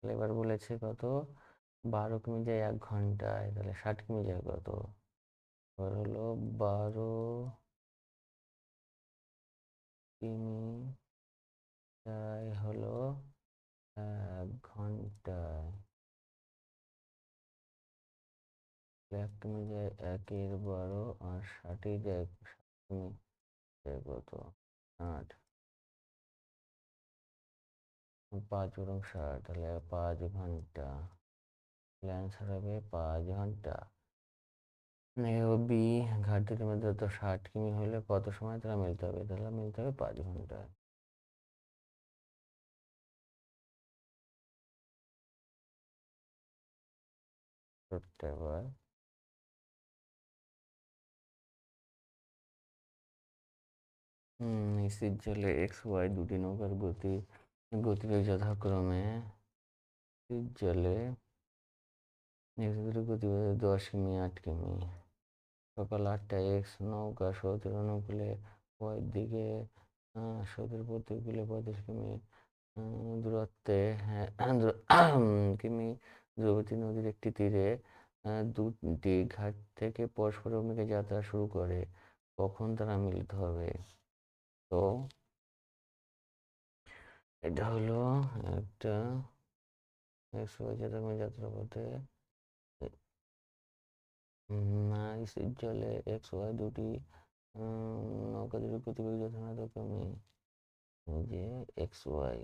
এবার বলেছে কত, 12 কিমি যায় 1 ঘন্টায়, তাহলে 60 কিমি যায় কত, এবার হলো 12 কিমি যায় হলো 1 ঘন্টায়। 1 কিমি যায় 1/12 আর 60 যায় 60 কিমি যায় কত, 8, 5 বরং 60, তাহলে 5 ঘন্টা। অ্যান্সার হবে 5 ঘন্টা। বি ঘাট দুটির মধ্যে তো 60 কিমি হলে কত সময় তারা মিলতে হবে, তাহলে মিলতে হবে 5 ঘন্টা। এবার স্থির জলে XY দুটি নৌকার গতিবেগ যথাক্রমে স্থির জলে গতিবেগ 10 কিমি 8 কিমি। সকাল 8টায় X নৌকা স্রোতের অনুকূলে ওয়াই দিকে স্রোতের প্রতিকূলে 35 কিমি দূরত্বে কিমি দ্রবতী নদীর একটি তীরে দুটি ঘাট থেকে পরস্পর অভিমুখে যাত্রা শুরু করে, কখন তারা মিলিত হবে? তো এটা হলো একটা যাত্রাপথে স্থির জলে XY দুটি নৌকা দুটি গতিবেগ যথাক্রমে যে XY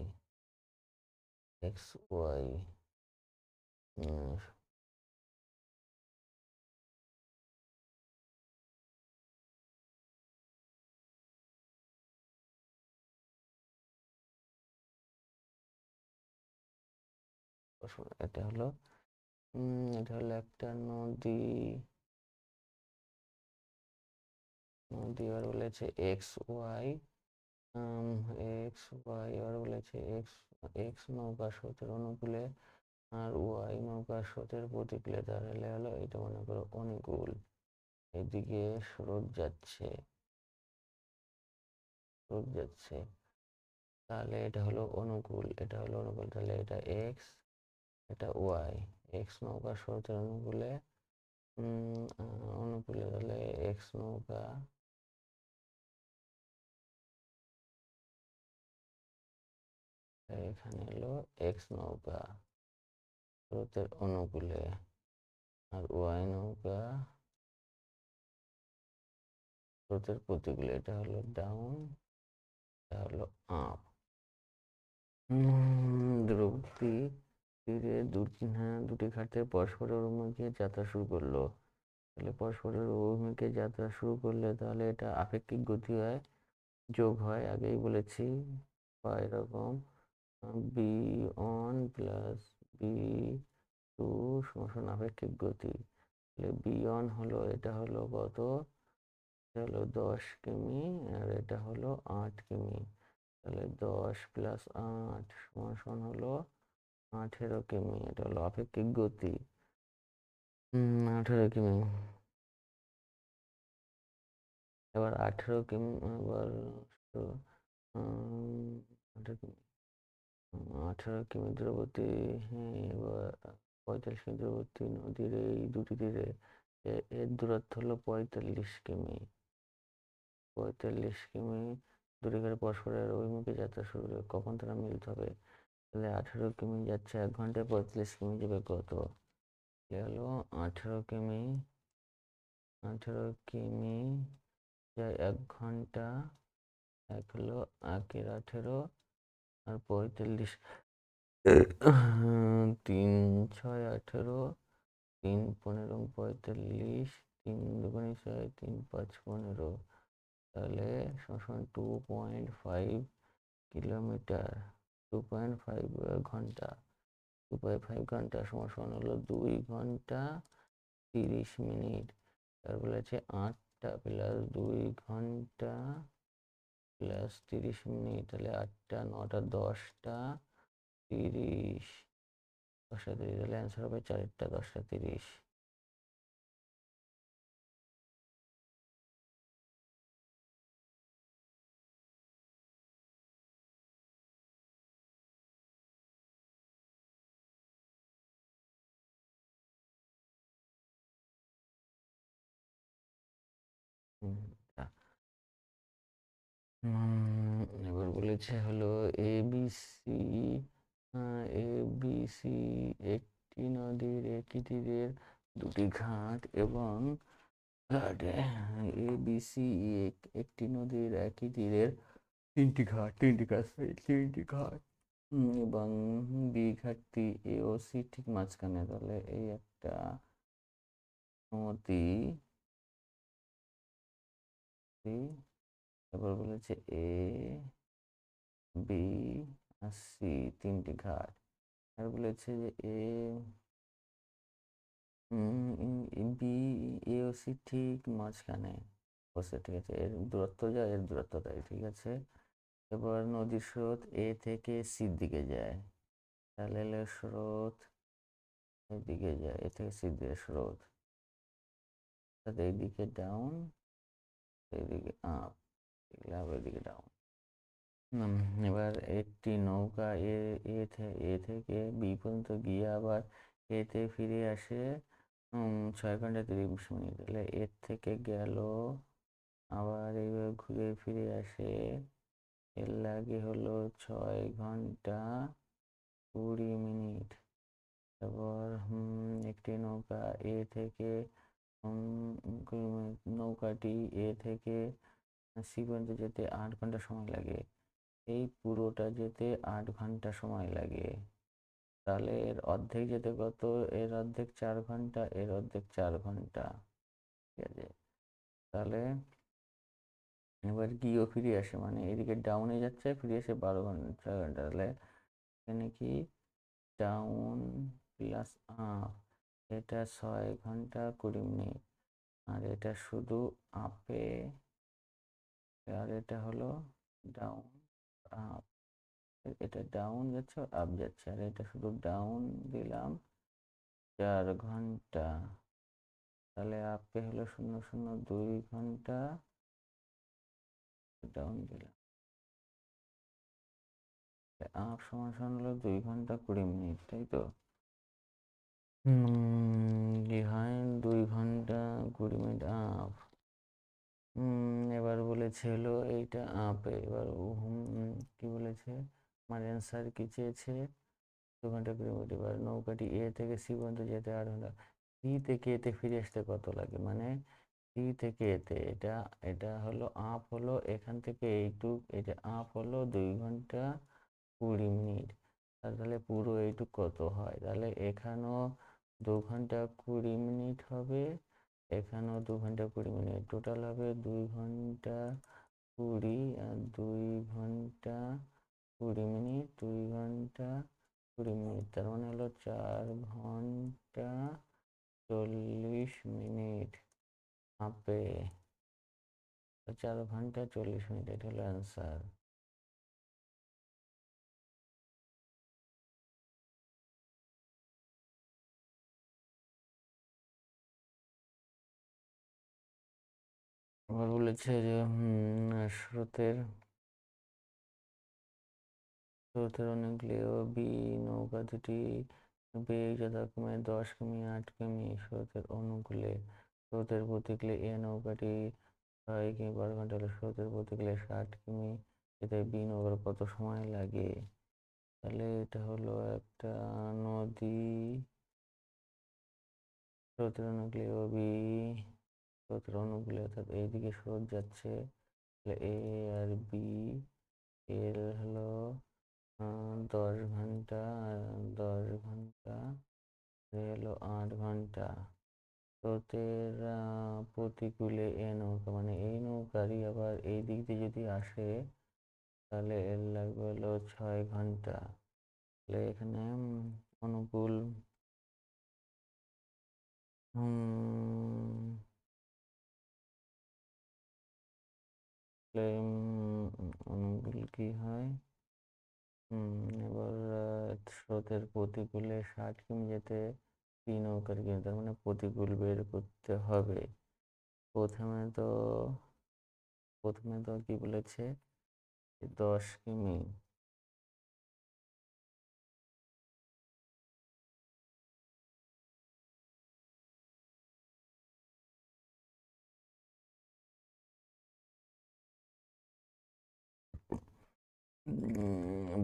এটা হলো একটা নদী। এবার বলেছে XY এবার বলেছে X নৌকা স্রোতের অনুকূলে আর Y নৌকা স্রোতের প্রতিকূলে, তাহলে হলো এটা মনে করো অনুকূল, এদিকে স্রোত যাচ্ছে, তাহলে এটা হলো অনুকূল, তাহলে এটা X, এটা Y। X নৌকা স্রোতের অনুকূলে তাহলে X নৌকা এখানে হলো X নৌকা স্রোতের অনুকূলে আর Y নৌকা স্রোতের প্রতিকূলে, এটা হলো ডাউন, এটা হলো আপ। দ্রৌপদী তীরে দুটি ঘাট থেকে পরস্পরের অভিমুখে যাত্রা শুরু করলো। তাহলে পরস্পরের অভিমুখে যাত্রা শুরু করলে তাহলে এটা আপেক্ষিক গতি হয়, যোগ হয়, আগেই বলেছি। বা এরকম B1 + B2 সমান আপেক্ষিক গতি। তাহলে B1 হলো, এটা হলো কত, এটা হলো 10 কিমি আর এটা হলো 8 কিমি। তাহলে 10 + 8 সমান হলো 18 কিমি, এটা হলো আপেক্ষিক গতি। 18 কিমি। এবার 18 কিমি, এবার 18 কিমি, 18 কিমি দূরবর্তী, হ্যাঁ, এবার 45 কিমি দূরবর্তী নদীর এই দুটি তীরে এর দূরত্ব হলো 45 কিমি। 45 কিমি দূরে গেলে পরস্পরের অভিমুখে যাত্রা শুরু করে। কখন তারা মিলিত হবে? তাহলে 18 কিমি যাচ্ছে 1 ঘন্টায়, 45 কিমি যাবে কত? হলো 18 কিমি, 18 কিমি যায় 1 ঘন্টা, এক হলো 1 এর 18 আর 45, 3 6 18, 3 15 45, 3 2 6, 3 5 15, তাহলে সমান 2.5 কিলোমিটার, 2.5 ঘন্টা, 2.5 ঘন্টা সমান হলো 2 ঘন্টা 30 মিনিট। তার বলেছে 8টা প্লাস 2 ঘন্টা প্লাস 30 মিনিট, তাহলে 8টা 9টা 10টা 30, 10টা 30, তাহলে অ্যান্সার হবে 4টা 10টা 30। এবার বলেছে হলো এবিসি, এবিসি একটি নদীর একই তীরের দুটি ঘাট এবং এবিসি একটি নদীর একই তীরের তিনটি ঘাট এবং বি ঘাটটি এ ও সি ঠিক মাঝখানে। তাহলে এই একটা নদী, এবার বলেছে এ বি আর সি তিনটি ঘাট, আর বলেছে যে বি এ ও সি ঠিক মাঝখানে বসে, ঠিক আছে, এর দূরত্ব যা এর দূরত্ব তাই, ঠিক আছে। এবার নদীর স্রোত এ থেকে সির দিকে যায়, তাহলে স্রোত এদিকে যায়, এ থেকে সির দিকে স্রোত, তাহলে এইদিকে ডাউন, এইদিকে আপ, এদিকে ডাউন। এবার একটি নৌকা এ থেকে বি পর্যন্ত গিয়ে আবার এতে ফিরে আসে 6 ঘন্টা 30 মিনিট। তাহলে এর থেকে গেল, আবার এইভাবে ঘুরে ফিরে আসে, এর লাগে হলো 6 ঘন্টা 20 মিনিট। তারপর একটি নৌকা এ থেকে নৌকাটি এ থেকে সি পর্যন্ত যেতে 8 ঘন্টা সময় লাগে। এই পুরোটা যেতে 8 ঘন্টা সময় লাগে, তাহলে এর অর্ধেক যেতে কত? এর অর্ধেক 4 ঘন্টা, এর অর্ধেক 4 ঘন্টা, ঠিক আছে। তাহলে এবার গিয়েও ফিরে আসে, মানে এদিকে ডাউনে যাচ্ছে, ফিরে আসে 12 ঘন্টা 6 ঘন্টা, তাহলে এখানে কি ডাউন প্লাস আপ, এটা 6 ঘন্টা 20 মিনিট, আর এটা শুধু আপে, আর এটা হলো ডাউন আপ, এটা ডাউন যাচ্ছে আর আপ যাচ্ছে, আর এটা শুধু ডাউন দিলাম 4 ঘন্টা, তাহলে আপে হলো 0.02 ঘন্টা, ডাউন দিলাম আপ সমান হলো 2 ঘন্টা 20 মিনিট, তাই তো। বিহাইন্ড 2 ঘন্টা 20 মিনিট আপ। এবার বলেছে হলো এইটা আপে, এবার কি বলেছে, আমার অ্যান্সার কি চেয়েছে? 2 ঘন্টা 20 মিনিট। এবার নৌকাটি এ থেকে সি পর্যন্ত যেতে 8 ঘন্টা, সি থেকে এতে ফিরে আসতে কত লাগে? মানে সি থেকে এতে, এটা এটা হলো আপ, হলো এখান থেকে এইটুক, এটা আপ হলো 2 ঘন্টা 20 মিনিট, তাহলে পুরো এইটুক কত হয়? তাহলে এখানেও 2 ঘন্টা 20 মিনিট হবে, এখানেও 2 ঘন্টা 20 মিনিট, টোটাল হবে 2 ঘন্টা 20 আর 2 ঘন্টা 20 মিনিট, 2 ঘন্টা 20 মিনিট, তার মানে হলো 4 ঘন্টা 40 মিনিট আপে, 4 ঘন্টা 40 মিনিট, এটা হলো অ্যান্সার। আবার বলেছে যে স্রোতের স্রোতের অনুকূলেও বি নৌকা দুটি বেগ যথাক্রমে 10 কিমি 8 কিমি। স্রোতের অনুকূলে স্রোতের প্রতিকূলে এ নৌকাটি 6 কিমি/ঘন্টা হলে স্রোতের প্রতিকূলে 60 কিমি, এতে বি নৌকার কত সময় লাগে? তাহলে এটা হলো একটা নদী, স্রোতের অনুকূলে ও বি, স্রোতের অনুকূলে অর্থাৎ এইদিকে স্রোত যাচ্ছে, তাহলে এ আর বি এর হলো 10 ঘন্টা, 10 ঘন্টা হলো 8 ঘন্টা। স্রোতের প্রতিকূলে এ নৌকা, মানে এই নৌকারই আবার এই দিক দিয়ে যদি আসে তাহলে এর লাগবে হলো 6 ঘন্টা। তাহলে এখানে অনুকূল অনুকূল কি হয়? এবার স্রোতের প্রতিকূলে 60 কিমি যেতে 3 নৌকার কিমি, তার মানে প্রতিকূল বের করতে হবে। প্রথমে তো কি বলেছে? 10 কিমি।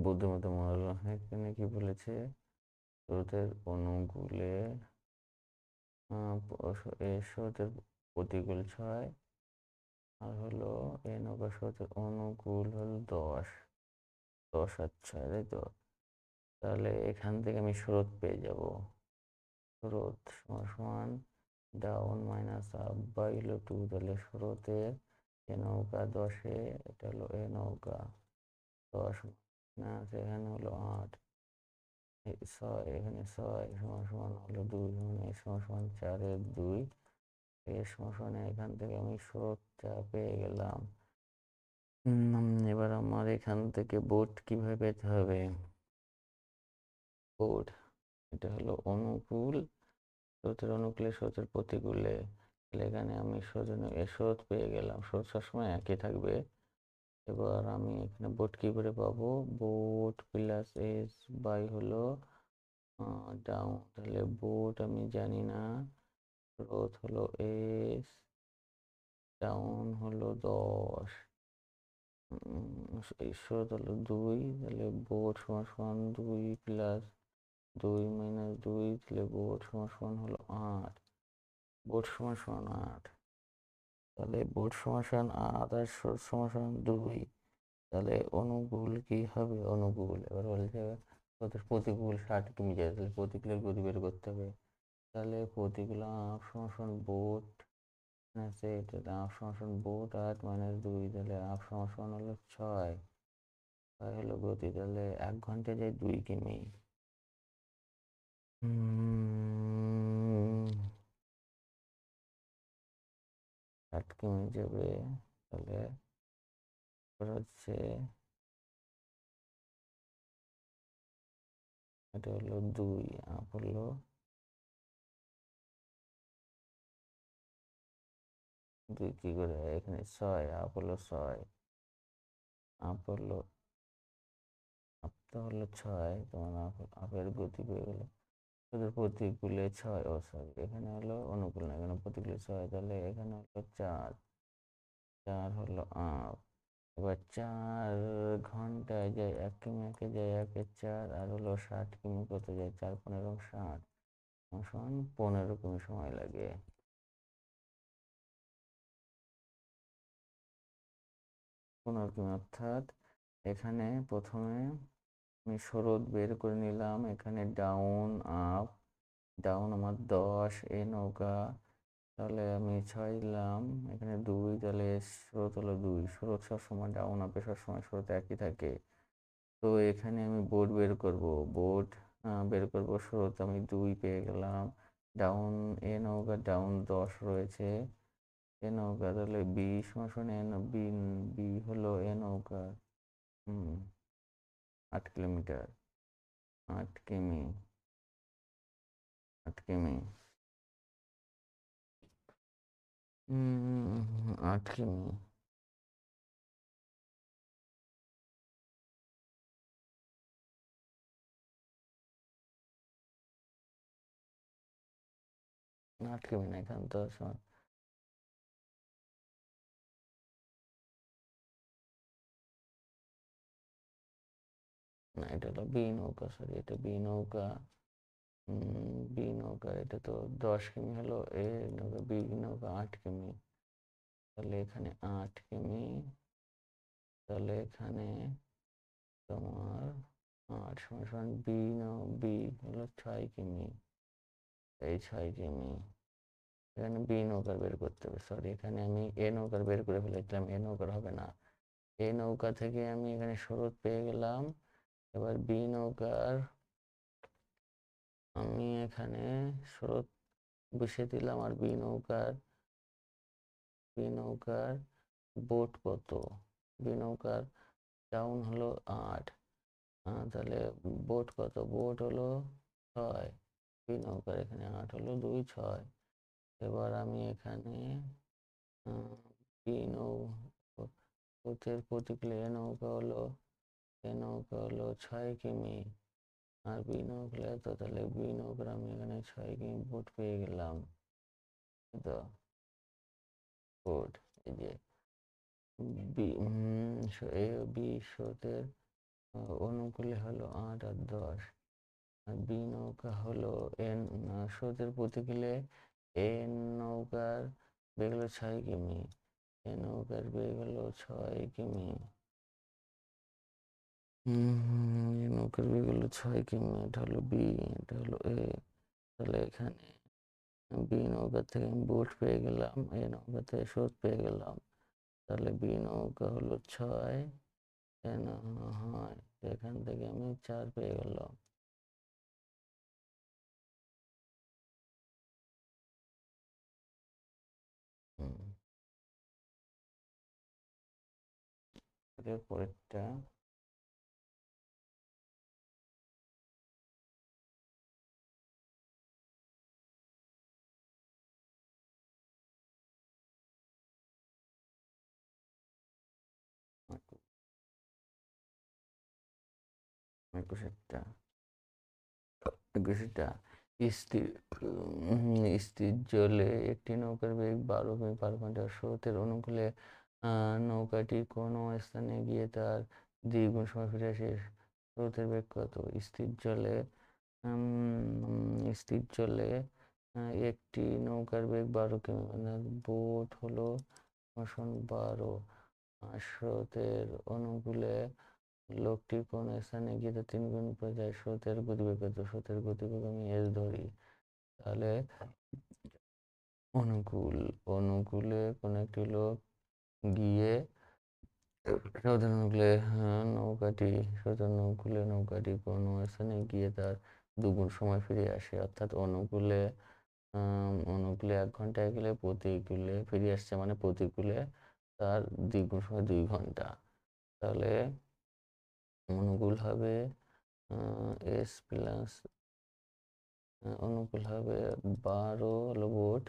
বুদ্ধিমত্তা মডেল এখানে কি বলেছে? স্রোতের অনুকূলে স্রোতের প্রতিকূল 6 আর হলো এই নৌকা স্রোতের অনুকূল হলো 10 আর 6, তাই তো? তাহলে এখান থেকে আমি স্রোত পেয়ে যাব। স্রোত সমান ডাউন মাইনাস আপ বাই হলো 2, তাহলে স্রোতের এ নৌকা 10-এ, এটা হলো এ নৌকা 10 মাইনাস এখানে হলো 8, 6 এখানে 6 সমান হলো 2, মানে সমান 4-এর 2, এর সমান এখান থেকে আমি স্রোতটা পেয়ে গেলাম। এবার আমার এখান থেকে বোট কিভাবে পেতে হবে? বোট এটা হলো অনুকূল, স্রোতের অনুকূলে স্রোতের প্রতিকূলে, তাহলে এখানে আমি স্রোত পেয়ে গেলাম, স্রোত সবসময় একই থাকবে। এবার আমি এখানে বোট কি করে পাবো? বোট প্লাস এস বাই হলো ডাউন, তাহলে বোট আমি জানি না, স্রোত হলো এস, ডাউন হলো 10, স্রোত হলো 2, তাহলে বোট সমান 2 প্লাস 2 মাইনাস 2, তাহলে বোট সমান হলো 8, বোট সমান 8, তাহলে বোট সমান 8 আর স্রোত সমান 2, তাহলে অনুকূল কি হবে? অনুকূল এবার বলছে স্রোতের প্রতিকূল 60 কিমি যায়, তাহলে প্রতিকূলের গতি বের করতে হবে। তাহলে প্রতিকূল আপ সমান বোট আছে, এটা আপ সমান বোট 8 মাইনাস 2, তাহলে আপ সমান হলো 6 হলো গতি, তাহলে 1 ঘন্টায় যায় 2 কিমি। 8 কিমি যাবে, তাহলে হচ্ছে এটা হলো 2, আপ হলো 2 কি করে এখানে 6, আপ হলো 6, আপ হলো আপটা হলো 6, তোমার আপের গতি পেয়ে গেল। শুধু প্রতিকূলে 6, ও সরি এখানে হলো অনুকূল না, এখানে প্রতিকূলে 6, তাহলে এখানে হলো 4, 4 হলো আপ। এবার 4 ঘন্টায় যায় 1 কিমি, একে যায় 1-এ 4, আর হলো 60 কিমি কত যায়? 4-15-60 সমান 15 কিমি সময় লাগে। 15 কিমি, অর্থাৎ এখানে প্রথমে আমি স্রোত বের করে নিলাম, এখানে ডাউন আপ, ডাউন আমার 10, এ নৌকা, তাহলে আমি 6 দিলাম, এখানে 2, তাহলে স্রোত হলো 2, স্রোত সবসময় ডাউন আপে সবসময় স্রোত একই থাকে। তো এখানে আমি বোট বের করব, বোট বের করব, স্রোত আমি 2 পেয়ে গেলাম, ডাউন এ নৌকা ডাউন 10 রয়েছে, এ নৌকা, তাহলে বি সমান এন বি, বি হলো এ নৌকা 8 কিলোমিটার, 8 কিমি, 8 কিমি। 8 কিমি। 8 কিমি না, এখানে তো না, এটা হলো বি নৌকা, সরি এটা বি নৌকা। বি নৌকা, এটা তো 10 কিমি হলো। এ নৌকা, বি নৌকা 8 কিমি। তাহলে এখানে 8 কিমি, তাহলে এখানে তোমার 8 সমান সমান বি হলো 6 কিমি, এই 6 কিমি। এখানে বি নৌকার বের করতে হবে, সরি এখানে আমি এ নৌকার বের করে ফেলেছিলাম, এ নৌকার হবে না। এ নৌকা থেকে আমি এখানে স্রোত পেয়ে গেলাম। এবার বি নৌকার আমি এখানে স্রোত বসিয়ে দিলাম। আর বি নৌকার বোট কত? বি নৌকার ডাউন হলো 8। তাহলে বোট কত? বোট হলো 6। বি নৌকার এখানে 8 হলো 2 6। এবার আমি এখানে বি নৌকার প্রতিক্রিয়া এ নৌকা হলো 6 কিমি। আর বি নৌকা তো, তাহলে বি নৌকার আমি এখানে 6 কিমি বোট পেয়ে গেলাম। তো বোট, এই যে বি বি স্রোতের অনুকূলে হলো 8 আর 10। আর বি নৌকা হলো এন স্রোতের প্রতিকূলে এন নৌকার বেগ হলো 6 কিমি। এ নৌকার বেগ হলো 6 কিমি। নৌকার বেগ হলো 6 কিমি। এটা হলো বি, এটা হলো এ। তাহলে এখানে বি নৌকা থেকে আমি বোট পেয়ে গেলাম, এ নৌকা থেকে স্রোত পেয়ে গেলাম। তাহলে বি নৌকা হলো 6, হয় এখান থেকে আমি 4 পেয়ে গেলাম। পরেরটা একুশেরটা স্থির জলে একটি নৌকার বেগ 12 কিমি/ঘন্টা। স্রোতের অনুকূলে নৌকাটি কোনো স্থানে গিয়ে তার দ্বিগুণ সময় ফিরে আসে। স্রোতের বেগ কত? স্থির জলে একটি নৌকার বেগ 12 কিমি, মানে বোট হলো 12। স্রোতের অনুকূলে লোকটি কোন স্থানে গিয়ে তার 3 গুণ পরে যায়। স্রোতের গতিবেগ কত? স্রোতের গতিবেগ আমি এস ধরি। তাহলে অনুকূলে কোন একটি লোক গিয়ে স্রোতের অনুকূলে নৌকাটি কোনো স্থানে গিয়ে তার 2 গুণ সময় ফিরে আসে। অর্থাৎ অনুকূলে 1 ঘন্টায় গেলে প্রতিকূলে ফিরে আসছে, মানে প্রতিকূলে তার দ্বিগুণ সময় 2 ঘন্টা। তাহলে অনুকূল হবে এস প্লাস, অনুকূল হবে 12 হলো বোট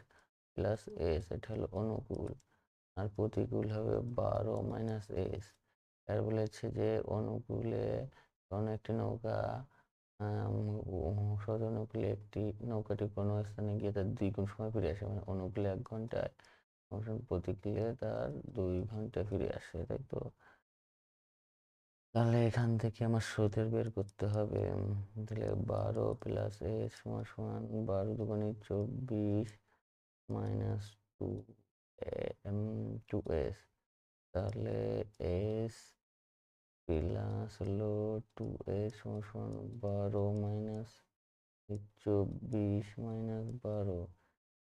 প্লাস এস, এটা হলো অনুকূল। আর প্রতিকূল হবে 12 মাইনাস এস। আর বলেছে যে অনুকূলে কোনো একটি নৌকা স্রোত অনুকূলে নৌকাটি কোনো স্থানে গিয়ে তার 2 গুণ সময় ফিরে আসে, মানে অনুকূলে 1 ঘন্টায়, প্রতিকূলে তার 2 ঘন্টা ফিরে আসে, তাই তো? তাহলে এখান থেকে আমার স্রোতের বের করতে হবে। তাহলে 12 প্লাস এস সমান সমান 12 দুগুণে 24 মাইনাস 2s। তাহলে এস প্লাস হলো 2s সমান সমান 12 মাইনাস 24 মাইনাস 12,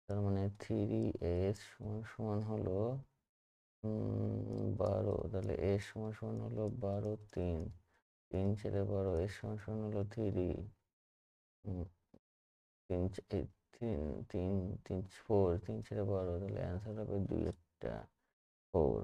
তার মানে 3s সমান সমান হলো 12। তাহলে এস সমান সমান হলো 12 3 3 ছেড়ে 12, এস সমান সমান হলো 3। 3 3 3 3 4, 3 ছেড়ে 12, তাহলে অ্যান্সার হবে 2 4।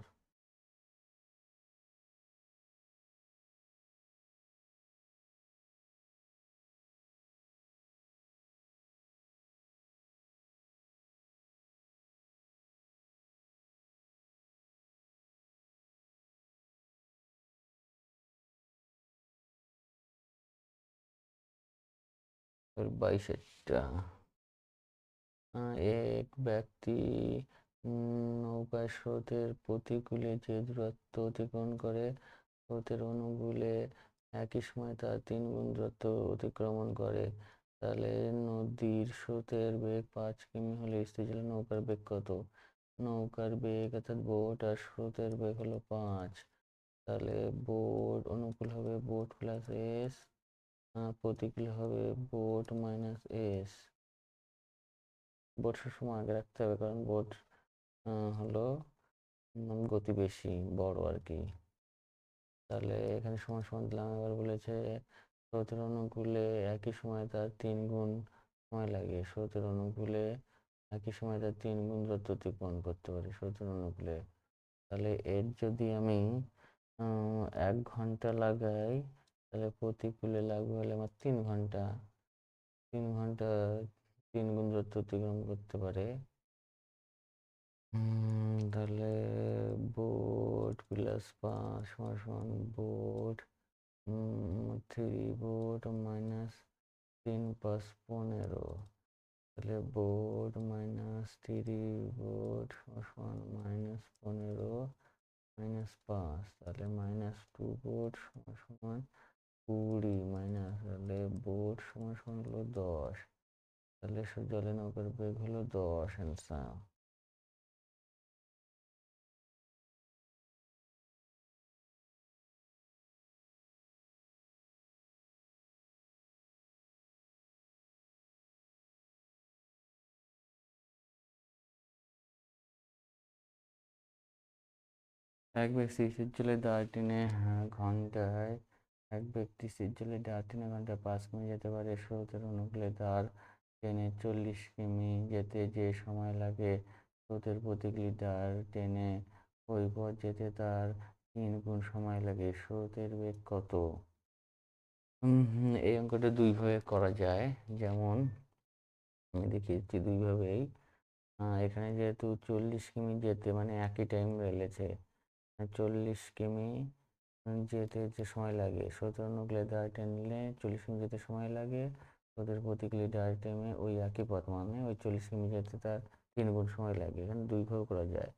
22 এক ব্যক্তি নৌকার স্রোতের প্রতিকূলে যে দূরত্ব অতিক্রমণ করে স্রোতের অনুকূলে একই সময় তার 3 গুণ দূরত্ব অতিক্রমণ করে, তাহলে নদীর স্রোতের বেগ 5 কিমি হলে স্থিতিশীল নৌকার বেগ কত? নৌকার বেগ অর্থাৎ বোট আর স্রোতের বেগ হলো 5, তাহলে বোট অনুকূল হবে বোট প্লাস এস, প্রতিকূল হবে বোট মাইনাস এস। বোট সবসময় আগে রাখতে হবে, কারণ বোট হলো গতি বেশি, বড় আর কি। তাহলে এখানে সমান সমান দিলাম। এবার বলেছে স্রোতের অনুকূলে একই সময় তার 3 গুণ সময় লাগে। স্রোতের অনুকূলে একই সময় তার 3 গুণ দূরত্ব অতিক্রমণ করতে পারে স্রোতের অনুকূলে। তাহলে এর যদি আমি 1 ঘন্টা লাগাই, তাহলে প্রতিকূলে লাগবে হলে আমার 3 ঘন্টা। 3 ঘন্টা 3 গুণ দূরত্ব অতিক্রমণ করতে পারে। তাহলে বোট প্লাস 5 সমান সমান বোট 3 বোট মাইনাস 3 5 15, তাহলে বোট মাইনাস 3 বোট সমান -15 মাইনাস 5, তাহলে -2 বোট সমান 20 মাইনাস, তাহলে বোট সমান হলো 10, তাহলে জলে নৌকার বেগ হলো 10 অ্যান্সার। এক ব্যক্তি শীতজলে দাঁড় টেনে ঘন্টায় এক ব্যক্তি শীতজলে দাঁড় টেনে ঘন্টায় 5 কিমি যেতে পারে। স্রোতের অনুকূলে দাঁড় টেনে 40 কিমি যেতে যে সময় লাগে, স্রোতের প্রতিকূলে দাঁড় টেনে ওই পথ যেতে তার 3 গুণ সময় লাগে। স্রোতের বেগ কত? এই অঙ্কটা দুইভাবে করা যায়। যেমন আমি দেখিয়েছি দুইভাবেই। এখানে যেহেতু 40 কিমি যেতে মানে একই টাইম লেগেছে, 40 কিমি যেতে যে সময় লাগে, স্রোতের অনুকূলে দাঁড় টেনলে 40 কিমি যেতে সময় লাগে, স্রোতের প্রতিকূলে দাঁড় টেনে ওই একই পথ মানে ওই 40 কিমি যেতে তার 3 গুণ সময় লাগে। এখানে দুইভাবে করা যায়।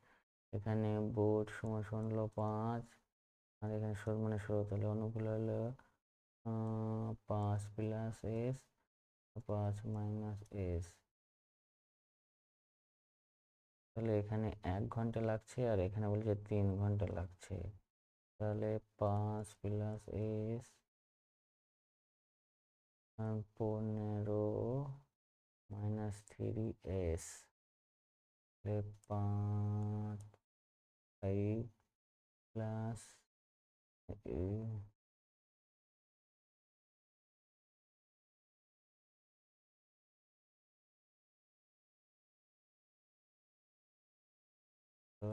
এখানে বোট সমান হলো 5, আর এখানে স্রোত মানে স্রোত, তাহলে অনুকূলে হলো 5 প্লাস এস 5 মাইনাস এস, তাহলে এখানে 1 ঘন্টা লাগছে আর এখানে বলছে 3 ঘন্টা লাগছে। তাহলে 5 plus S 15 minus 3s, 5 plus তো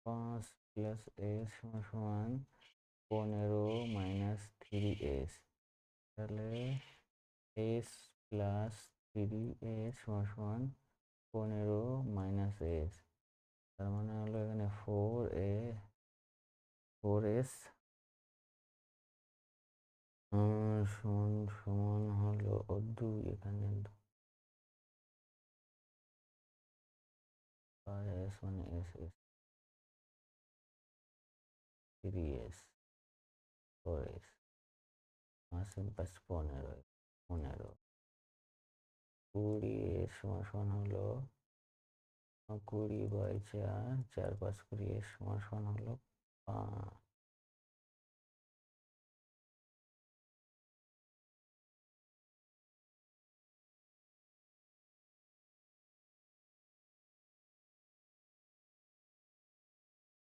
5 প্লাস এস সমান 15 মাইনাস 3s, তাহলে এস প্লাস 3s সমান 15 মাইনাস এস, তার মানে হলো এখানে 4s সমান হলো 2, এখানে s মানে s 3s 4s 5 15 15 20 সমান হলো 20/4, 4 5 20 সমান হলো 5।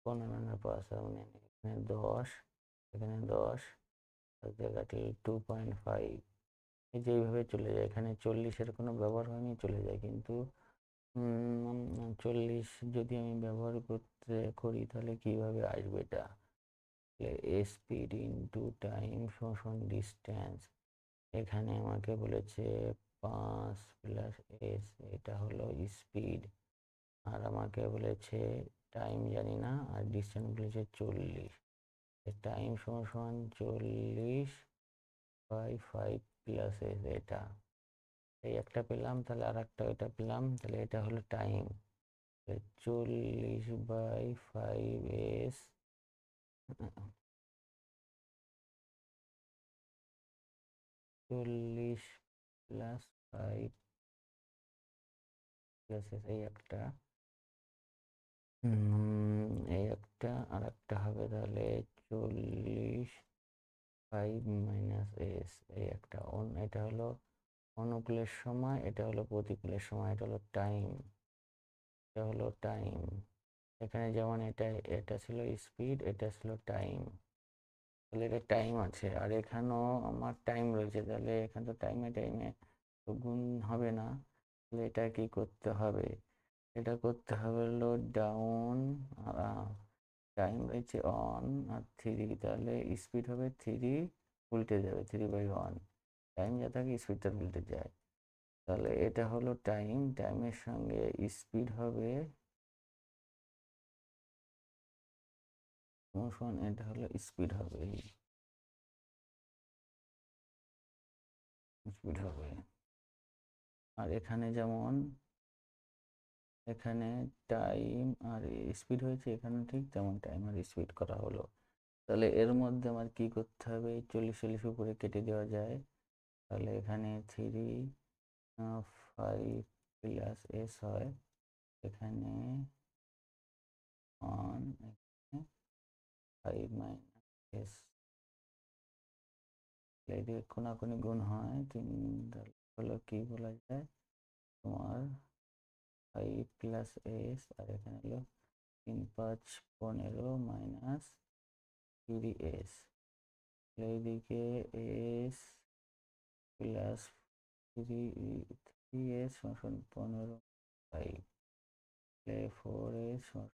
পনেরো 5 মানে এখানে 10, এখানে 10 কাটলে 2.5, এই যে এইভাবে চলে যায়। এখানে 40-এর কোনো ব্যবহার হয়নি, চলে যায়। কিন্তু 40 যদি আমি ব্যবহার করি তাহলে কিভাবে আসবে এটা? স্পিড ইন্টু টাইম সমান ডিস্টেন্স, এখানে আমাকে বলেছে 5 প্লাস এস, এটা হলো স্পিড। আর আমাকে বলেছে টাইম জানি না, আর ডিস্টেন্স বলেছে 40। টাইম সমান সমান 40/5 প্লাস এস, এটা এই একটা পেলাম, তাহলে আর একটা এটা পেলাম, তাহলে এটা হলো টাইম। 40/5 এস, 40+5 প্লাস এস, এই একটা এই একটা, আর একটা হবে তাহলে 40/5 - এস, এই একটা এটা হলো অনুকূলের সময়, এটা হলো প্রতিকূলের সময়, এটা হলো টাইম, এটা হলো টাইম। এখানে যেমন এটা এটা ছিল স্পিড, এটা ছিল টাইম, তাহলে এটা টাইম আছে। আর এখানেও আমার টাইম রয়েছে, তাহলে এখানে তো টাইমে টাইমে তো গুণ হবে না, তাহলে এটা কি করতে হবে? এটা করতে হবে হলো ডাউন, টাইম রয়েছে অন আর 3, তাহলে স্পিড হবে 3, উল্টে যাবে 3/1। টাইম যা থাকে স্পিড তার উল্টে যায়, তাহলে এটা হলো টাইম, টাইমের সঙ্গে স্পিড হবে মোশন, এটা হলো স্পিড হবে, স্পিড হবে। আর এখানে যেমন এখানে টাইম আর স্পিড হয়েছে, এখানে ঠিক তেমন টাইম আর স্পিড করা হলো। তাহলে এর মধ্যে আমার কি করতে হবে? 40 উপরে কেটে দেওয়া যায়, তাহলে এখানে 3/5 প্লাস এস হয়, এখানে 5 - এস, এদিকে কোনাকুনি গুণ হয় 3, হলো কি বলা যায় তোমার 5+এস, আর এখানে হলো 3×5 = 15 - 3s, এইদিকে এস প্লাস 3s সমান 15/5, 4s সমান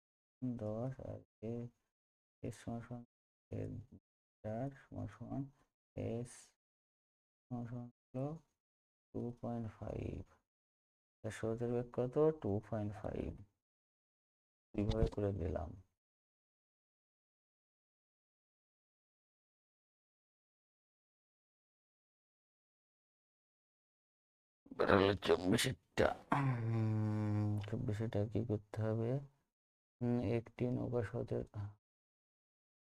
10, আর এস সমান 4 সমান এস সমান হলো 2.5। স্রোতের বেগ কত? 2.5। এইভাবে করে দিলাম। এবার হলো 24-এরটা। 24-এটা কি করতে হবে? একটি নৌকা স্রোতের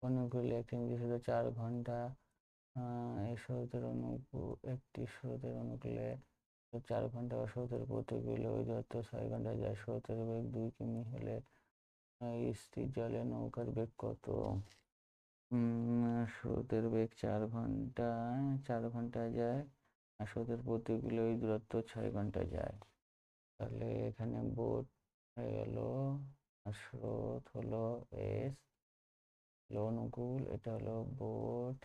অনুকূলে একটি নির্দিষ্ট 4 ঘন্টা, এই স্রোতের একটি স্রোতের অনুকূলে 4 ঘন্টা বা স্রোতের প্রতিকূলে ওই দূরত্ব 6 ঘন্টা যায়। স্রোতের বেগ 2 কিমি হলে স্থির জলে নৌকার বেগ কত? স্রোতের বেগ 4 ঘন্টায় যায়, আর স্রোতের প্রতিকূলে ওই দূরত্ব 6 ঘন্টায় যায়। তাহলে এখানে বোট হয়ে গেল, আর স্রোত হলো এস, অনুকূল, এটা হলো বোট,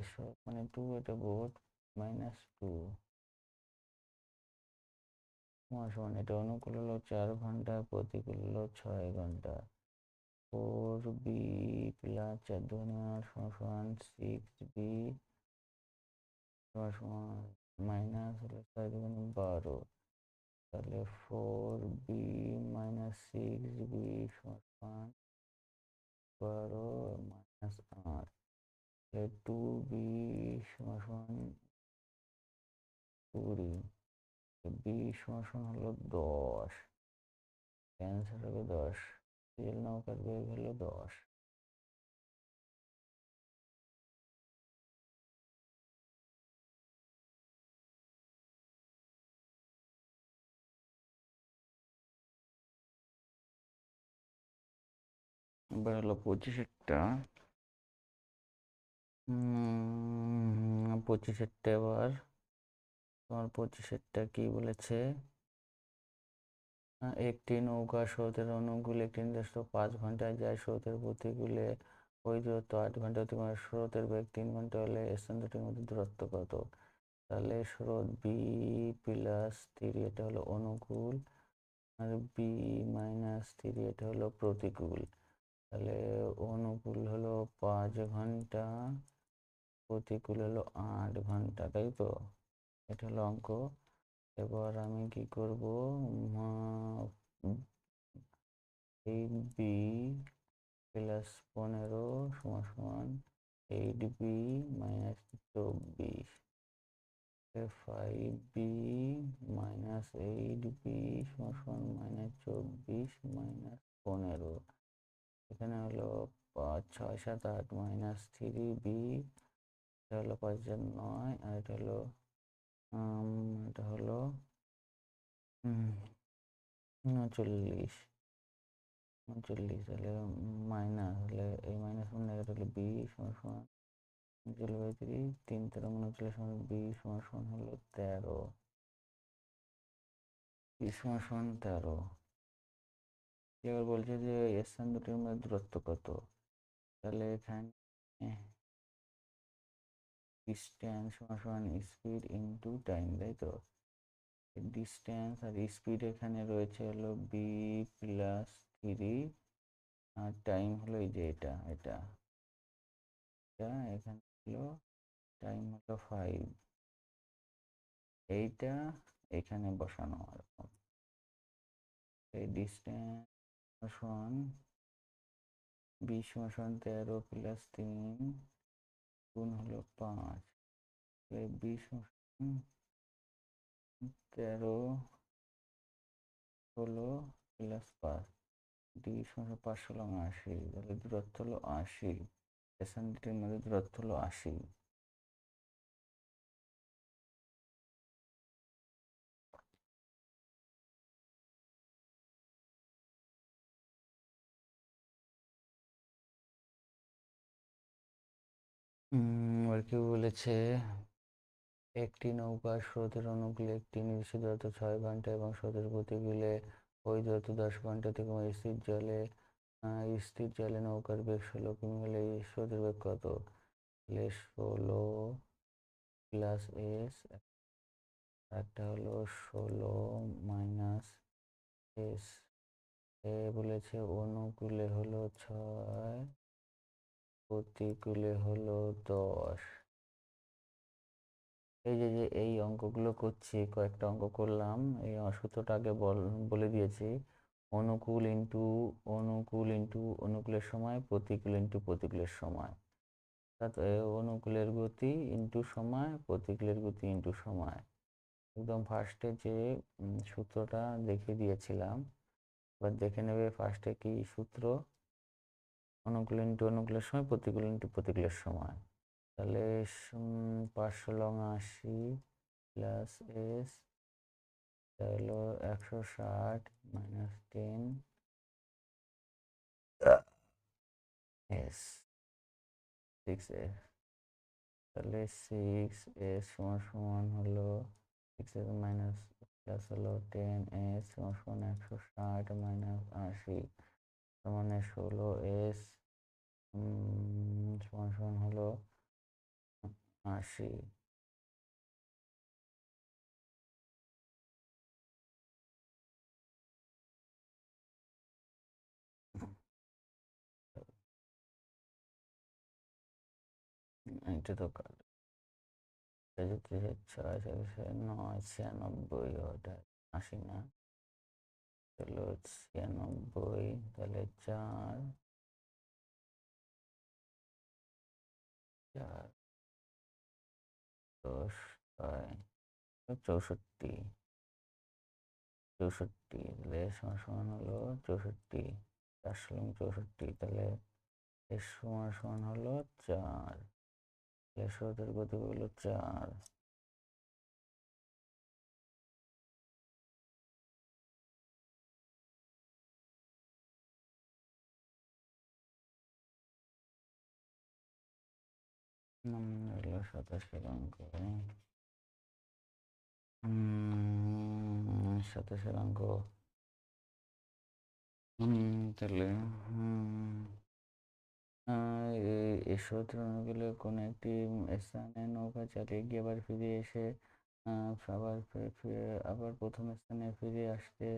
স্রোত মানে 2, এটা বোট -2 সমান, এটা অনুকূল হলো 4 ঘন্টা, প্রতিকূল হলো 6 ঘন্টা। 4b প্লাস 4 সমান 6b সমান মাইনাস হলো 6×2 12, তাহলে 4b - 6b সমান 12 - 8, তাহলে 2b সমান 20, b সমান হলো 10, অ্যান্সার হবে 10, রেল নৌকার বেগ হলো 10। এবার হলো 25-এরটা। 25-এরটা এবার তোমার 25-এরটা কি বলেছে? একটি নৌকা স্রোতের অনুকূলে একটি নির্দিষ্ট 5 ঘন্টায় যায়, স্রোতের প্রতিকূলে ওই দূরত্ব 8 ঘন্টা অতিক্রম, স্রোতের বেগ 3 ঘন্টা হলে স্থান দুটির মধ্যে দূরত্ব কত? তাহলে স্রোত বি প্লাস 3, এটা হলো অনুকূল, আর বি -3, এটা হলো প্রতিকূল। তাহলে অনুকূল হলো 5 ঘন্টা, প্রতিকূল হলো 8 ঘন্টা, তাই তো? এটা হলো অঙ্ক। এবার আমি কি করব, 8b প্লাস 15 সমান সমান 8b minus 24, 5b minus 8b সমান সমান মাইনাস 24 মাইনাস 15। এখানে হলো 5 6 7 8 মাইনাস 3b, এটা হলো 5 4 9, আর এটা হলো 39, তাহলে মাইনাস হলে এই মাইনাস নেগেটিভ হলে বি সমান সমান 39/3, 3 13 39 সমান বি সমান সমান হলো 13, বি সমান সমান 13। এবার বলছে যে স্থান দুটির মধ্যে দূরত্ব কত, তাহলে এখানে ডিস্টেন্স সমান সমান স্পিড ইন্টু টাইম, তাই তো? ডিস্টেন্স আর স্পিড এখানে রয়েছে হলো বি প্লাস 3, আর টাইম হলো এই যে এটা এটা এখানে হলো টাইম হলো 5, এইটা এখানে বসানো এরকম। এই ডিস্টেন্স সমান বি সমান 13 প্লাস 3 গুণ হলো 5, বি সমান 13 হলো প্লাস 5, ডি সমান 5 হলো 80, তাহলে দূরত্ব হলো 80, স্থানটির মধ্যে দূরত্ব হলো 80। আর কি বলেছে, একটি নৌকার স্রোতের অনুকূলে একটি নির্দিষ্ট দূরত্ব 6 ঘন্টা এবং স্রোতের প্রতিকূলে ওই দূরত্ব 10 ঘন্টা থেকে স্থির জলে নৌকার বেগ 16 কিমি হলে এই স্রোতের বেগ কত? 16 প্লাস এস, একটা হলো 16 মাইনাস এস। এ বলেছে অনুকূলে হলো 6, প্রতিকূলে হলো 10। এই যে যে এই অঙ্কগুলো করছি, কয়েকটা অঙ্ক করলাম, এই সূত্রটা আগে বলে দিয়েছি। অনুকূলের সময়, প্রতিকূলের সময়, অর্থাৎ অনুকূলের গতি ইন্টু সময়, প্রতিকূলের গতি ইন্টু সময়। একদম ফার্স্টে যে সূত্রটা দেখিয়ে দিয়েছিলাম, এবার দেখে নেবে ফার্স্টে কি সূত্র, অনুকূল ইন্টু অনুকূলের সময়, প্রতিকূল ইন্টু প্রতিকূলের সময়। তাহলে 580 প্লাস এস হলো 160 মাইনাস 10 এস 6s, তাহলে 6s সমান সমান হলো 6s মাইনাস প্লাস হলো 10s সমান সমান 160 মাইনাস 80 সমান 16s সমান সমান হলো 80। এটা তো কাল 6 9 96, ওটা 80 না, হলো 96, তাহলে 4 4 10 64, তাহলে সমান সমান হলো 64, 4 64, তাহলে এর সমান সমান হলো 4, তাহলে স্রোতের গতি হলো 4। হলো 27 অঙ্ক, 27 অঙ্ক। তাহলে এই স্রোত অনুকূলে কোনো একটি স্থানে নৌকা চালিয়ে গিয়ে আবার ফিরে এসে আবার প্রথম স্থানে ফিরে আসতে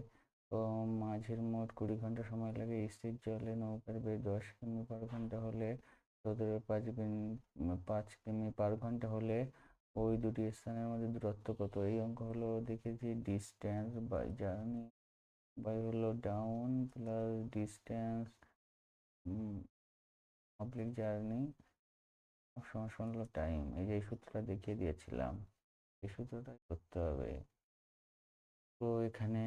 মাঝের মোট 20 ঘন্টা সময় লাগে। স্থির জলে নৌকার বেগ 10 কিমি/ঘন্টা হলে সৌদির 5 কিমি/ঘন্টা হলে ওই দুটি স্থানের মধ্যে দূরত্ব কত? এই অঙ্ক হলো দেখেছি ডিস্টেন্স বাই জার্নি বাই হলো ডাউন প্লাস ডিস্টেন্স অবলিক জার্নি সমান হলো টাইম। এই যে এই সূত্রটা দেখিয়ে দিয়েছিলাম, এই সূত্রটাই করতে হবে। তো এখানে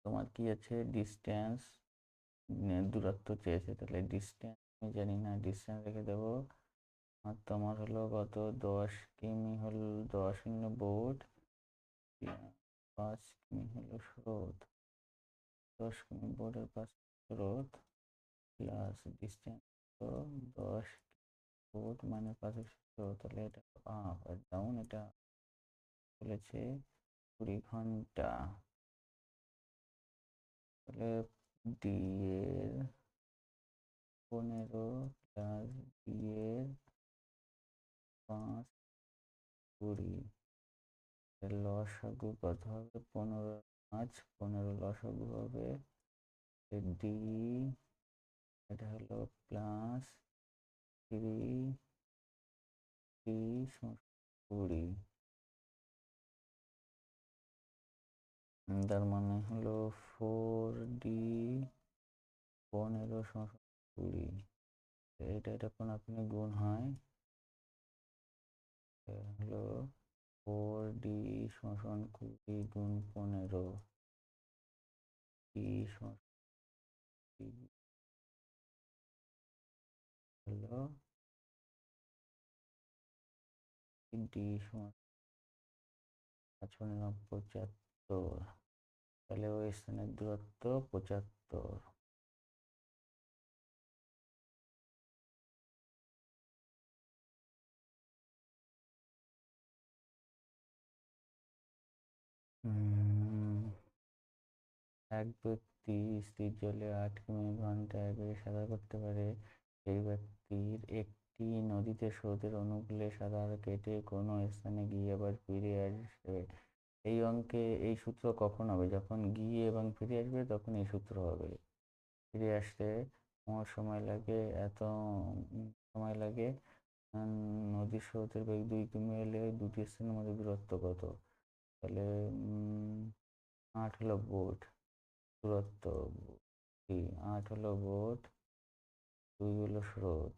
তোমার কি আছে, ডিস্টেন্স দূরত্ব চেয়েছে, তাহলে ডিস্টেন্স আমি জানি না, ডিস্টেন্স রেখে দেবো। আর তোমার হলো কত, 10 কিমি হলো 10 বোর্ড, 5 কিমি হলো স্রোত, 10 কিমি বোর্ডের 5 স্রোত প্লাস ডিস্টেন্স তো 10 বোর্ড মানে 5 স্রোত, তাহলে এটা আপ আর ডাউন, এটা বলেছে 20 ঘন্টা। তাহলে ডি এর 15 প্লাস ডি এর 5 20, লসাগু কত হবে, 15 লসাগু হবে ডি, এটা হলো প্লাস 20, তার মানে হলো 4D 15 = 20। এটা কোন আপনি গুণ হয়, হলো 4D = 20 × 15 হলো D = 75। তাহলে ওই স্থানের দূরত্ব 75। এক ব্যক্তি স্থির জলে 8 কিমি/ঘন্টায় বেগে সাঁতার করতে পারে। সেই ব্যক্তির একটি নদীতে স্রোতের অনুকূলে সাঁতার কেটে কোনো স্থানে গিয়ে আবার ফিরে আসবে। এই অঙ্কে এই সূত্র কখন হবে, যখন গিয়ে এবং ফিরে আসবে তখন এই সূত্র হবে। ফিরে আসতে আমার সময় লাগে এত সময় লাগে, নদীর স্রোতের বেগ 2 কিমি হলে দুটি স্থানের মধ্যে দূরত্ব কত? তাহলে 8 হলো বোট দূরত্ব, 8 হলো বোট, 2 হলো স্রোত,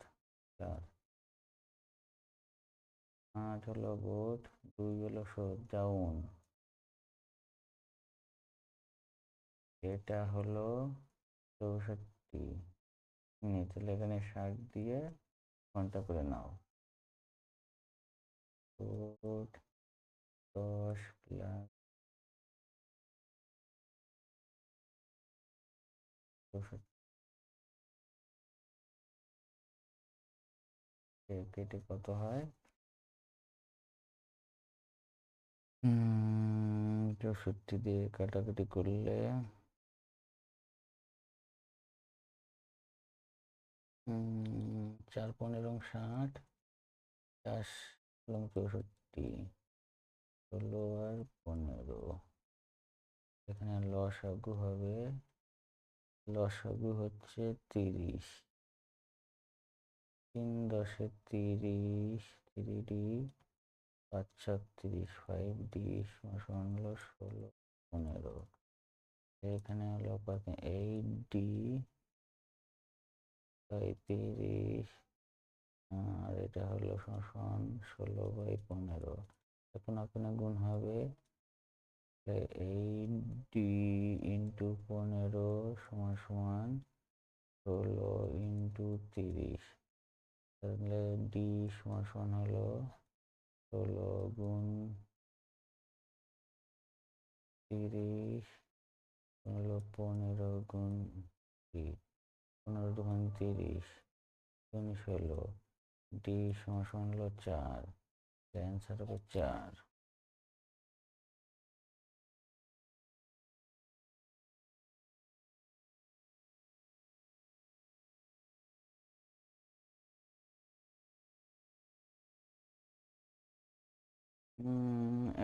8 হলো বোট, 2 হলো স্রোত ডাউন, এটা হলো 64 মিনিট। তাহলে এখানে 60 দিয়ে ঘন্টা করে নাও। বোট 10 প্লাস 64 কেটে কত হয়, 64 দিয়ে কাটাকাটি করলে 4 × 15 = 60, 4 × 64, 16 আর 15। এখানে লসাগু হবে, লসাগু হচ্ছে 30, 3 × 10 = 30, 3D 5 × 36, 5D = 16, 15। এখানে হলো 8D 35, আর এটা হলো 16/15। এখন আপনার গুণ হবে 8D × 15 = 16 × 30। তাহলে ডি সমান হলো 16 গুণ 30 হলো 15 গুণ 15 গুণ 30 গুণ 16, ডি সমান হলো 4। অ্যান্সার হবে 4।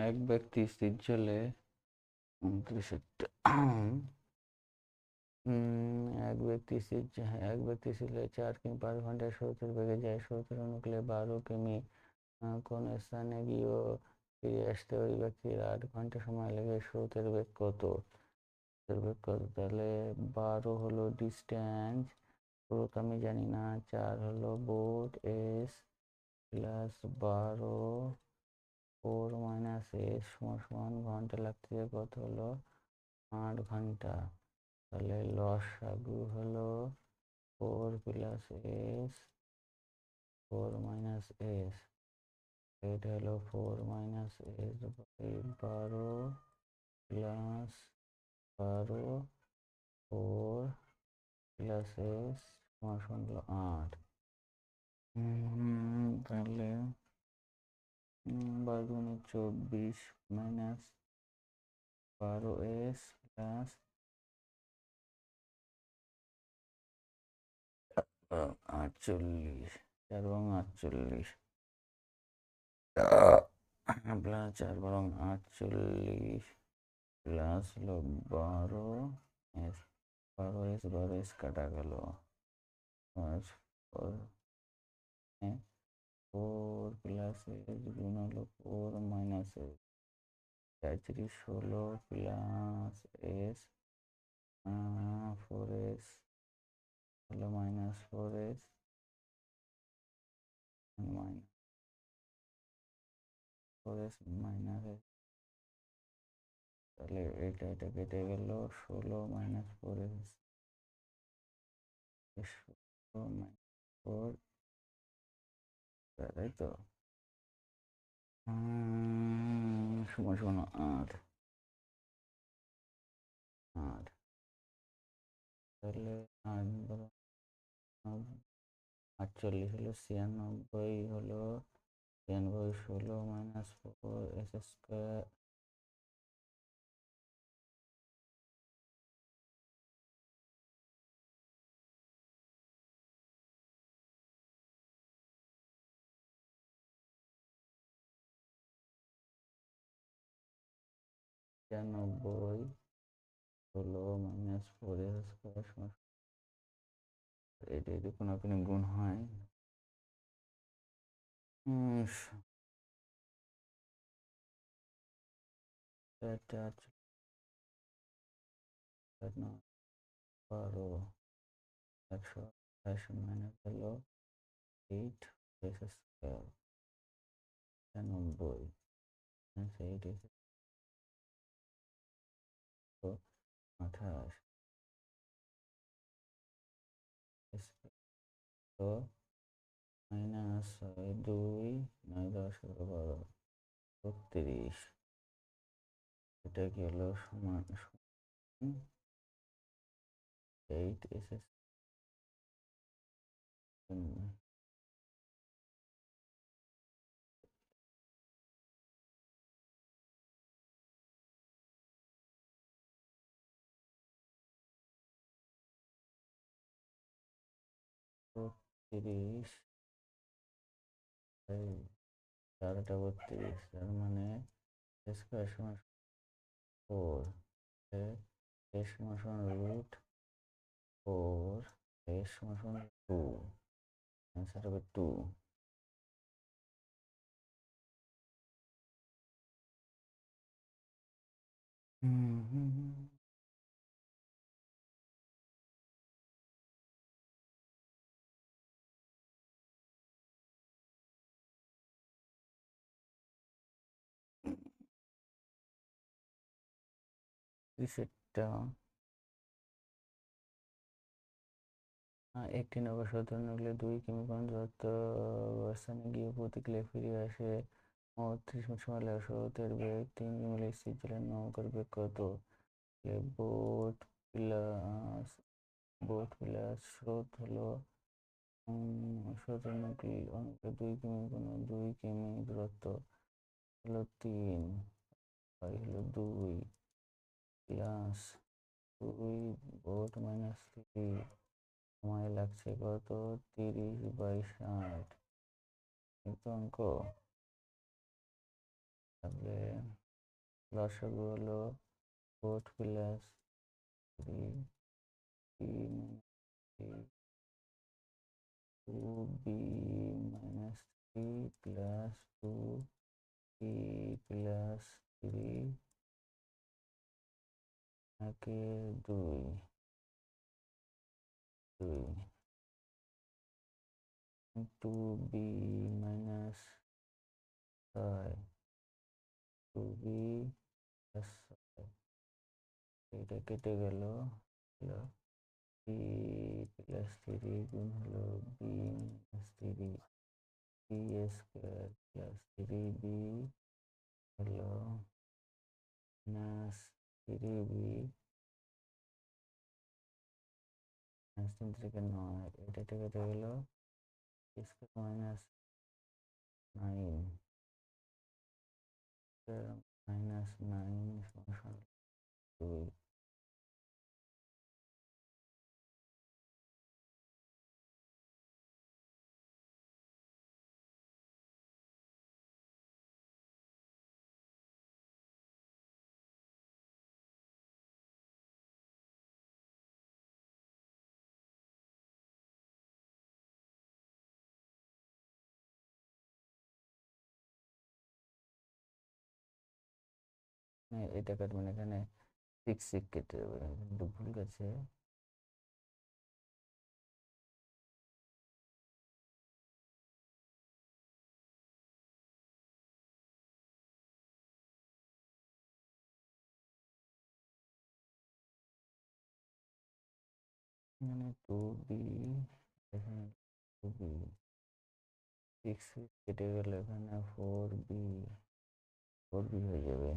এক ব্যক্তি স্থির জলে 29 এক ব্যক্তি স্পিডে 4 কিমি/ঘন্টায় স্রোতের বেগে যায়। স্রোতের অনুকূলে 12 কিমি কোন স্থানে গিয়েও ফিরে আসতে ওই ব্যক্তির 8 ঘন্টা সময় লাগে। স্রোতের বেগ কত? তাহলে 12 হলো ডিস্টেন্স, স্রোত আমি জানি না। 4 হলো বোট এস প্লাস 12 4 - s সমান ঘন্টা লাগছে কত হলো 8 ঘন্টা। তাহলে লসাগু হলো 4 + s 4 - s, এটা হলো 4 - s/12 প্লাস 12 4 + s সমান হলো 8। তাহলে 12×24 minus 12s plus 48, 4 × 48 plus 4 × 48 plus হলো 12s, 12s কাটা গেল। 4 + s গুণ হলো 4 - s, 33 হলো প্লাস s 4s হলো -4s -4s মাইনাস, তাহলে এটা কেটে গেল। 16 - 4s 16 - 4, তাই তো সমান সমান 8। তাহলে 8 বড় 48 হলো 96 হলো 16 - 4s²। ছিয়ানব্বই হলো -4s²। এটা যদি কোনো গুণ হয় এটা 12 128 মাইনাস হলো 8s²। 96 8 28 তো মাইনাস 2 9 10 12 32, এটা কি হলো সমান 8s²। 32 4টা 32, তার মানে স্কোয়ার সমান 4, s সমান √4, s সমান 2, অ্যান্সার হবে 2। সেটা একটি নৌকা 17 নগলে 2 কিমি কোন দূরত্ব স্থানে গিয়ে প্রতিক্রিয়া ফিরে আসে ও 30 মিনিট সময় লাগে। স্রোতের বেগ 3 কিমি, স্থির জলের নৌকার বেগ কত? বোট প্লাস স্রোত হলো স্রোতের অনুকূলে 2 কিমি কোন 2 কিমি দূরত্ব হলো 3 হলো 2 প্লাস 2 বোট -3 সময় লাগছে কত 30/60 একটু অঙ্ক। তাহলে লসাগু হলো boat +3 2b minus 3 plus 2b plus 3 একে 2 2b minus 5 2b plus 5 এটা কেটে গেল b plus 3 গুণ হলো b minus 3 b square plus 3b হলো minus 3b minus 3 থেকে 9 এটা কেটে গেল square minus 9 minus 9 সমান 2 এটা কাটবেন এখানে 6 কেটে দেবে কিন্তু ভুল গেছে এখানে 2b এখানে 2b 6 কেটে গেল এখানে 4b হয়ে যাবে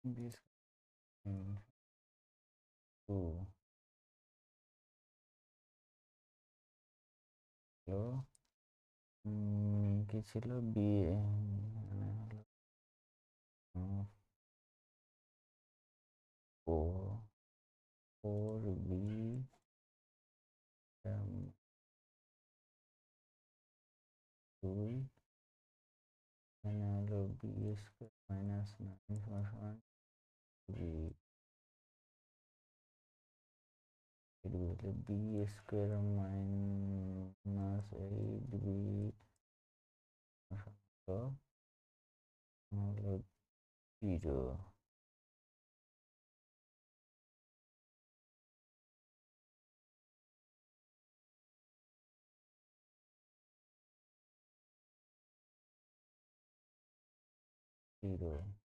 this 2 হলো কি ছিল বি মানে হলো 4b 2 এখানে হলো বি স্কোয়ার মাইনাস 9 সমান B B square minus 8b হলো 0 0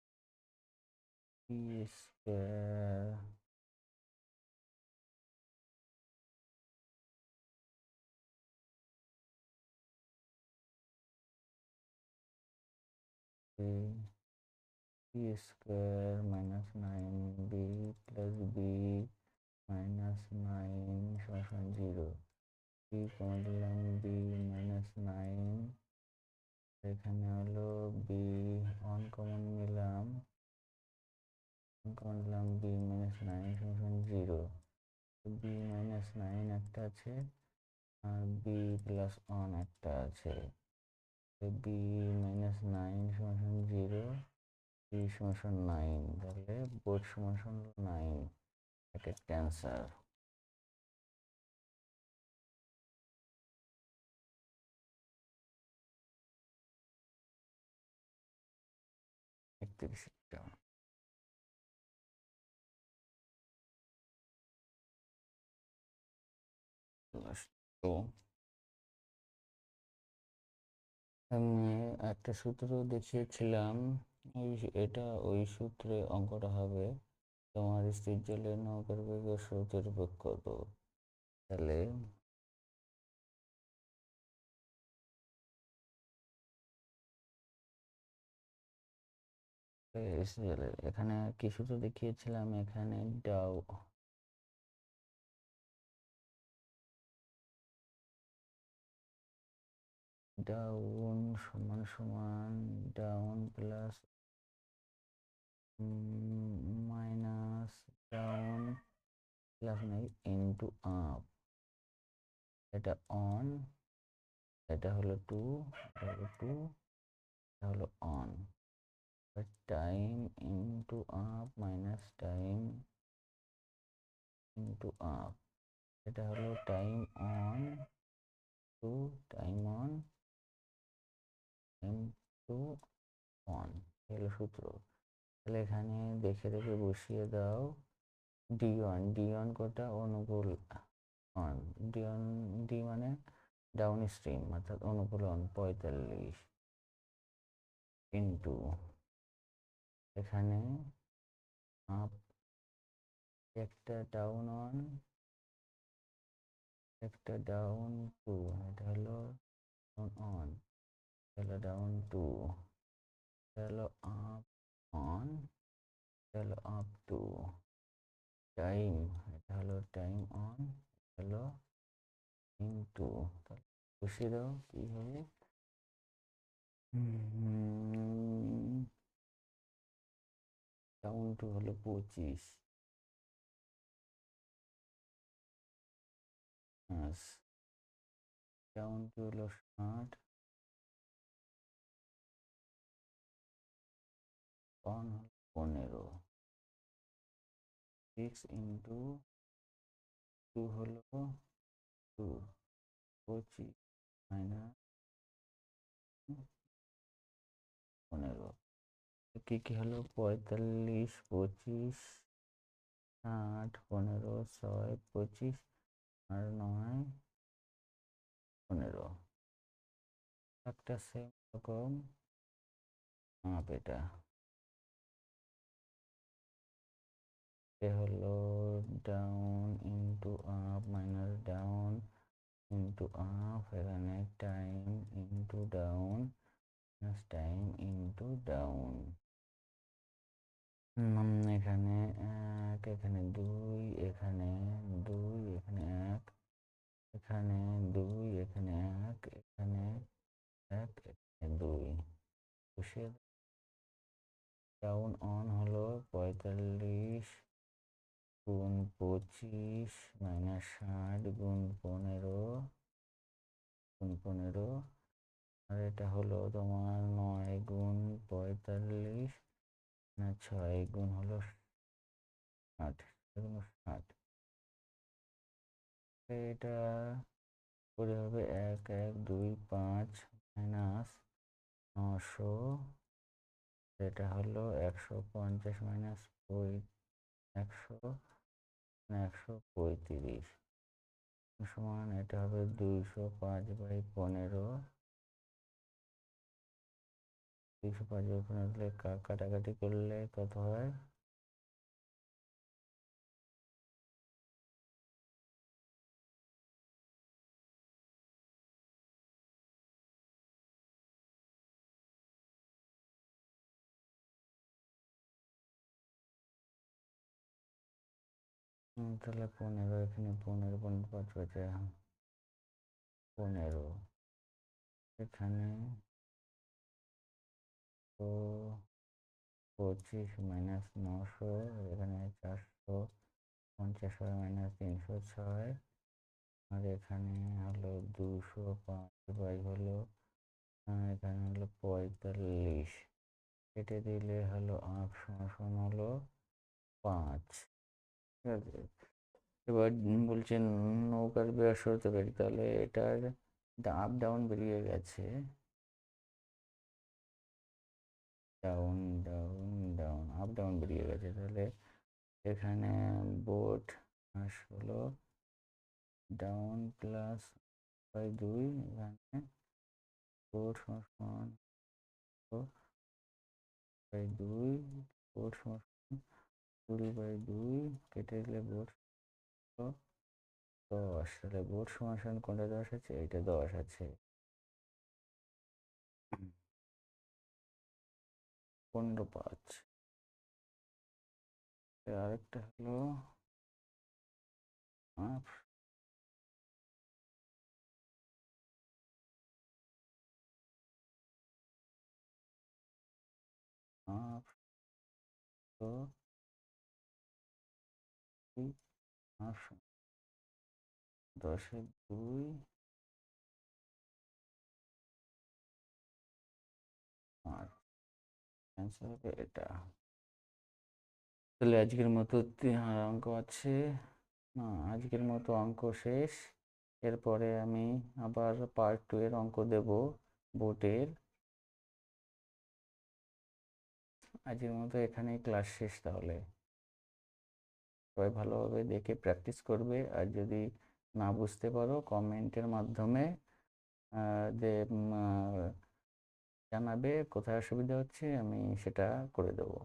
b square b square minus 9b plus b minus 9 সমান 0 b কমন দিলাম b মাইনাস 9 এখানে হলো বি কমন নিলাম b minus 9 সমান 0 b minus 9 একটা আছে আর b plus 1 একটা আছে b minus 9 সমান 0 b সমান 9 তাহলে বোর্ড সমান 9 এটা ক্যান্সার 31টা তো আমি একটা সূত্র দেখিয়েছিলাম এটা ওই সূত্রে অঙ্কটা হবে তোমার স্থির জলের নৌকার বেগের স্রোতের বেগ কত তাহলে এখানে কি সূত্র দেখিয়েছিলাম এখানে ডাউন সমান down plus minus down plus নাই ইনটু আপ এটা অন এটা হলো 2, এটা হলো 2, এটা হলো one. Time into up minus time into up, এটা হলো time one two time one time two one, হলো সূত্র। তাহলে এখানে দেখে দেখে বসিয়ে দাও। ডি কোটা অনুকূল অন, ডি মানে ডাউন স্ট্রিম অর্থাৎ অনুকূলন 45 ইন্টু এখানে আপ একটা ডাউন অন একটা ডাউন টু, এটা হলো ডাউন অন, হলো ডাউন টু, হলো আপ অন, হলো আপ টু। টাইম, এটা হলো টাইম অন, হলো ইন্টু, বসিয়ে দাও কি হবে। ডাউন টু হলো 25, ডাউন টু হলো 60, অন হলো 15, 6 ইন্টু 2 হলো 2, 25 মাইনাস 15, কি কি হলো 45, 25, 60, 15, 6, 25 আর 9, 15, একটা সেম রকম মাপ। এটা হলো down into up minus down into up, এখানে time into down minus time into down. এখানে 1, এখানে 2, এখানে 2, এখানে 1, এখানে 2, এখানে 1, এখানে 1, এখানে 2 বসিয়ে। ডাউন অন হলো 45 গুণ 25 মাইনাস 60 গুণ 15 গুণ 15, আর এটা হলো তোমার 9 গুণ 45 না 6 গুণ হলো 60, 60। এটা করে হবে 1, 1, 2, 5 মাইনাস 900, এটা হলো 150 মাইনাস 100 135 সমান, এটা হবে 205/15, 205/15 দিলে কাটাকাটি করলে কত হয়? তাহলে 15, এখানে 15, 15 5 বাজে 15, এখানে তো 25 মাইনাস 900, এখানে 450 মাইনাস 306, আর এখানে হলো 205 হলো এখানে হলো 45, কেটে দিলে হলো 8 সমান হলো 5। ঠিক আছে, এবার বলছেন নৌকার ব্যাস হতে পারি, তাহলে এটার আপ ডাউন বেরিয়ে গেছে, down down down up down বেরিয়ে গেছে। তাহলে এখানে বোট হলো ডাউন প্লাস 2, এখানে বোট সমান 2, বোট সমান 20/2, কেটে দিলে বোট 10, তাহলে বোট সমান কোনটা 10 আছে? এইটা 10 আছে। 15/5। আরেকটা হলো হাফ হাফ তো হাফ 10/2 অ্যান্সার হবে এটা। তাহলে আজকের মতো অঙ্ক আছে না, আজকের মতো অঙ্ক শেষ। এরপরে আমি আবার পার্ট 2 এর অঙ্ক দেব বোর্ডের। আজকের মতো এখানেই ক্লাস শেষ। তাহলে সবাই ভালোভাবে দেখে প্র্যাকটিস করবে, আর যদি না বুঝতে পারো কমেন্টের মাধ্যমে জানাবে কোথায় অসুবিধা হচ্ছে, আমি সেটা করে দেবো।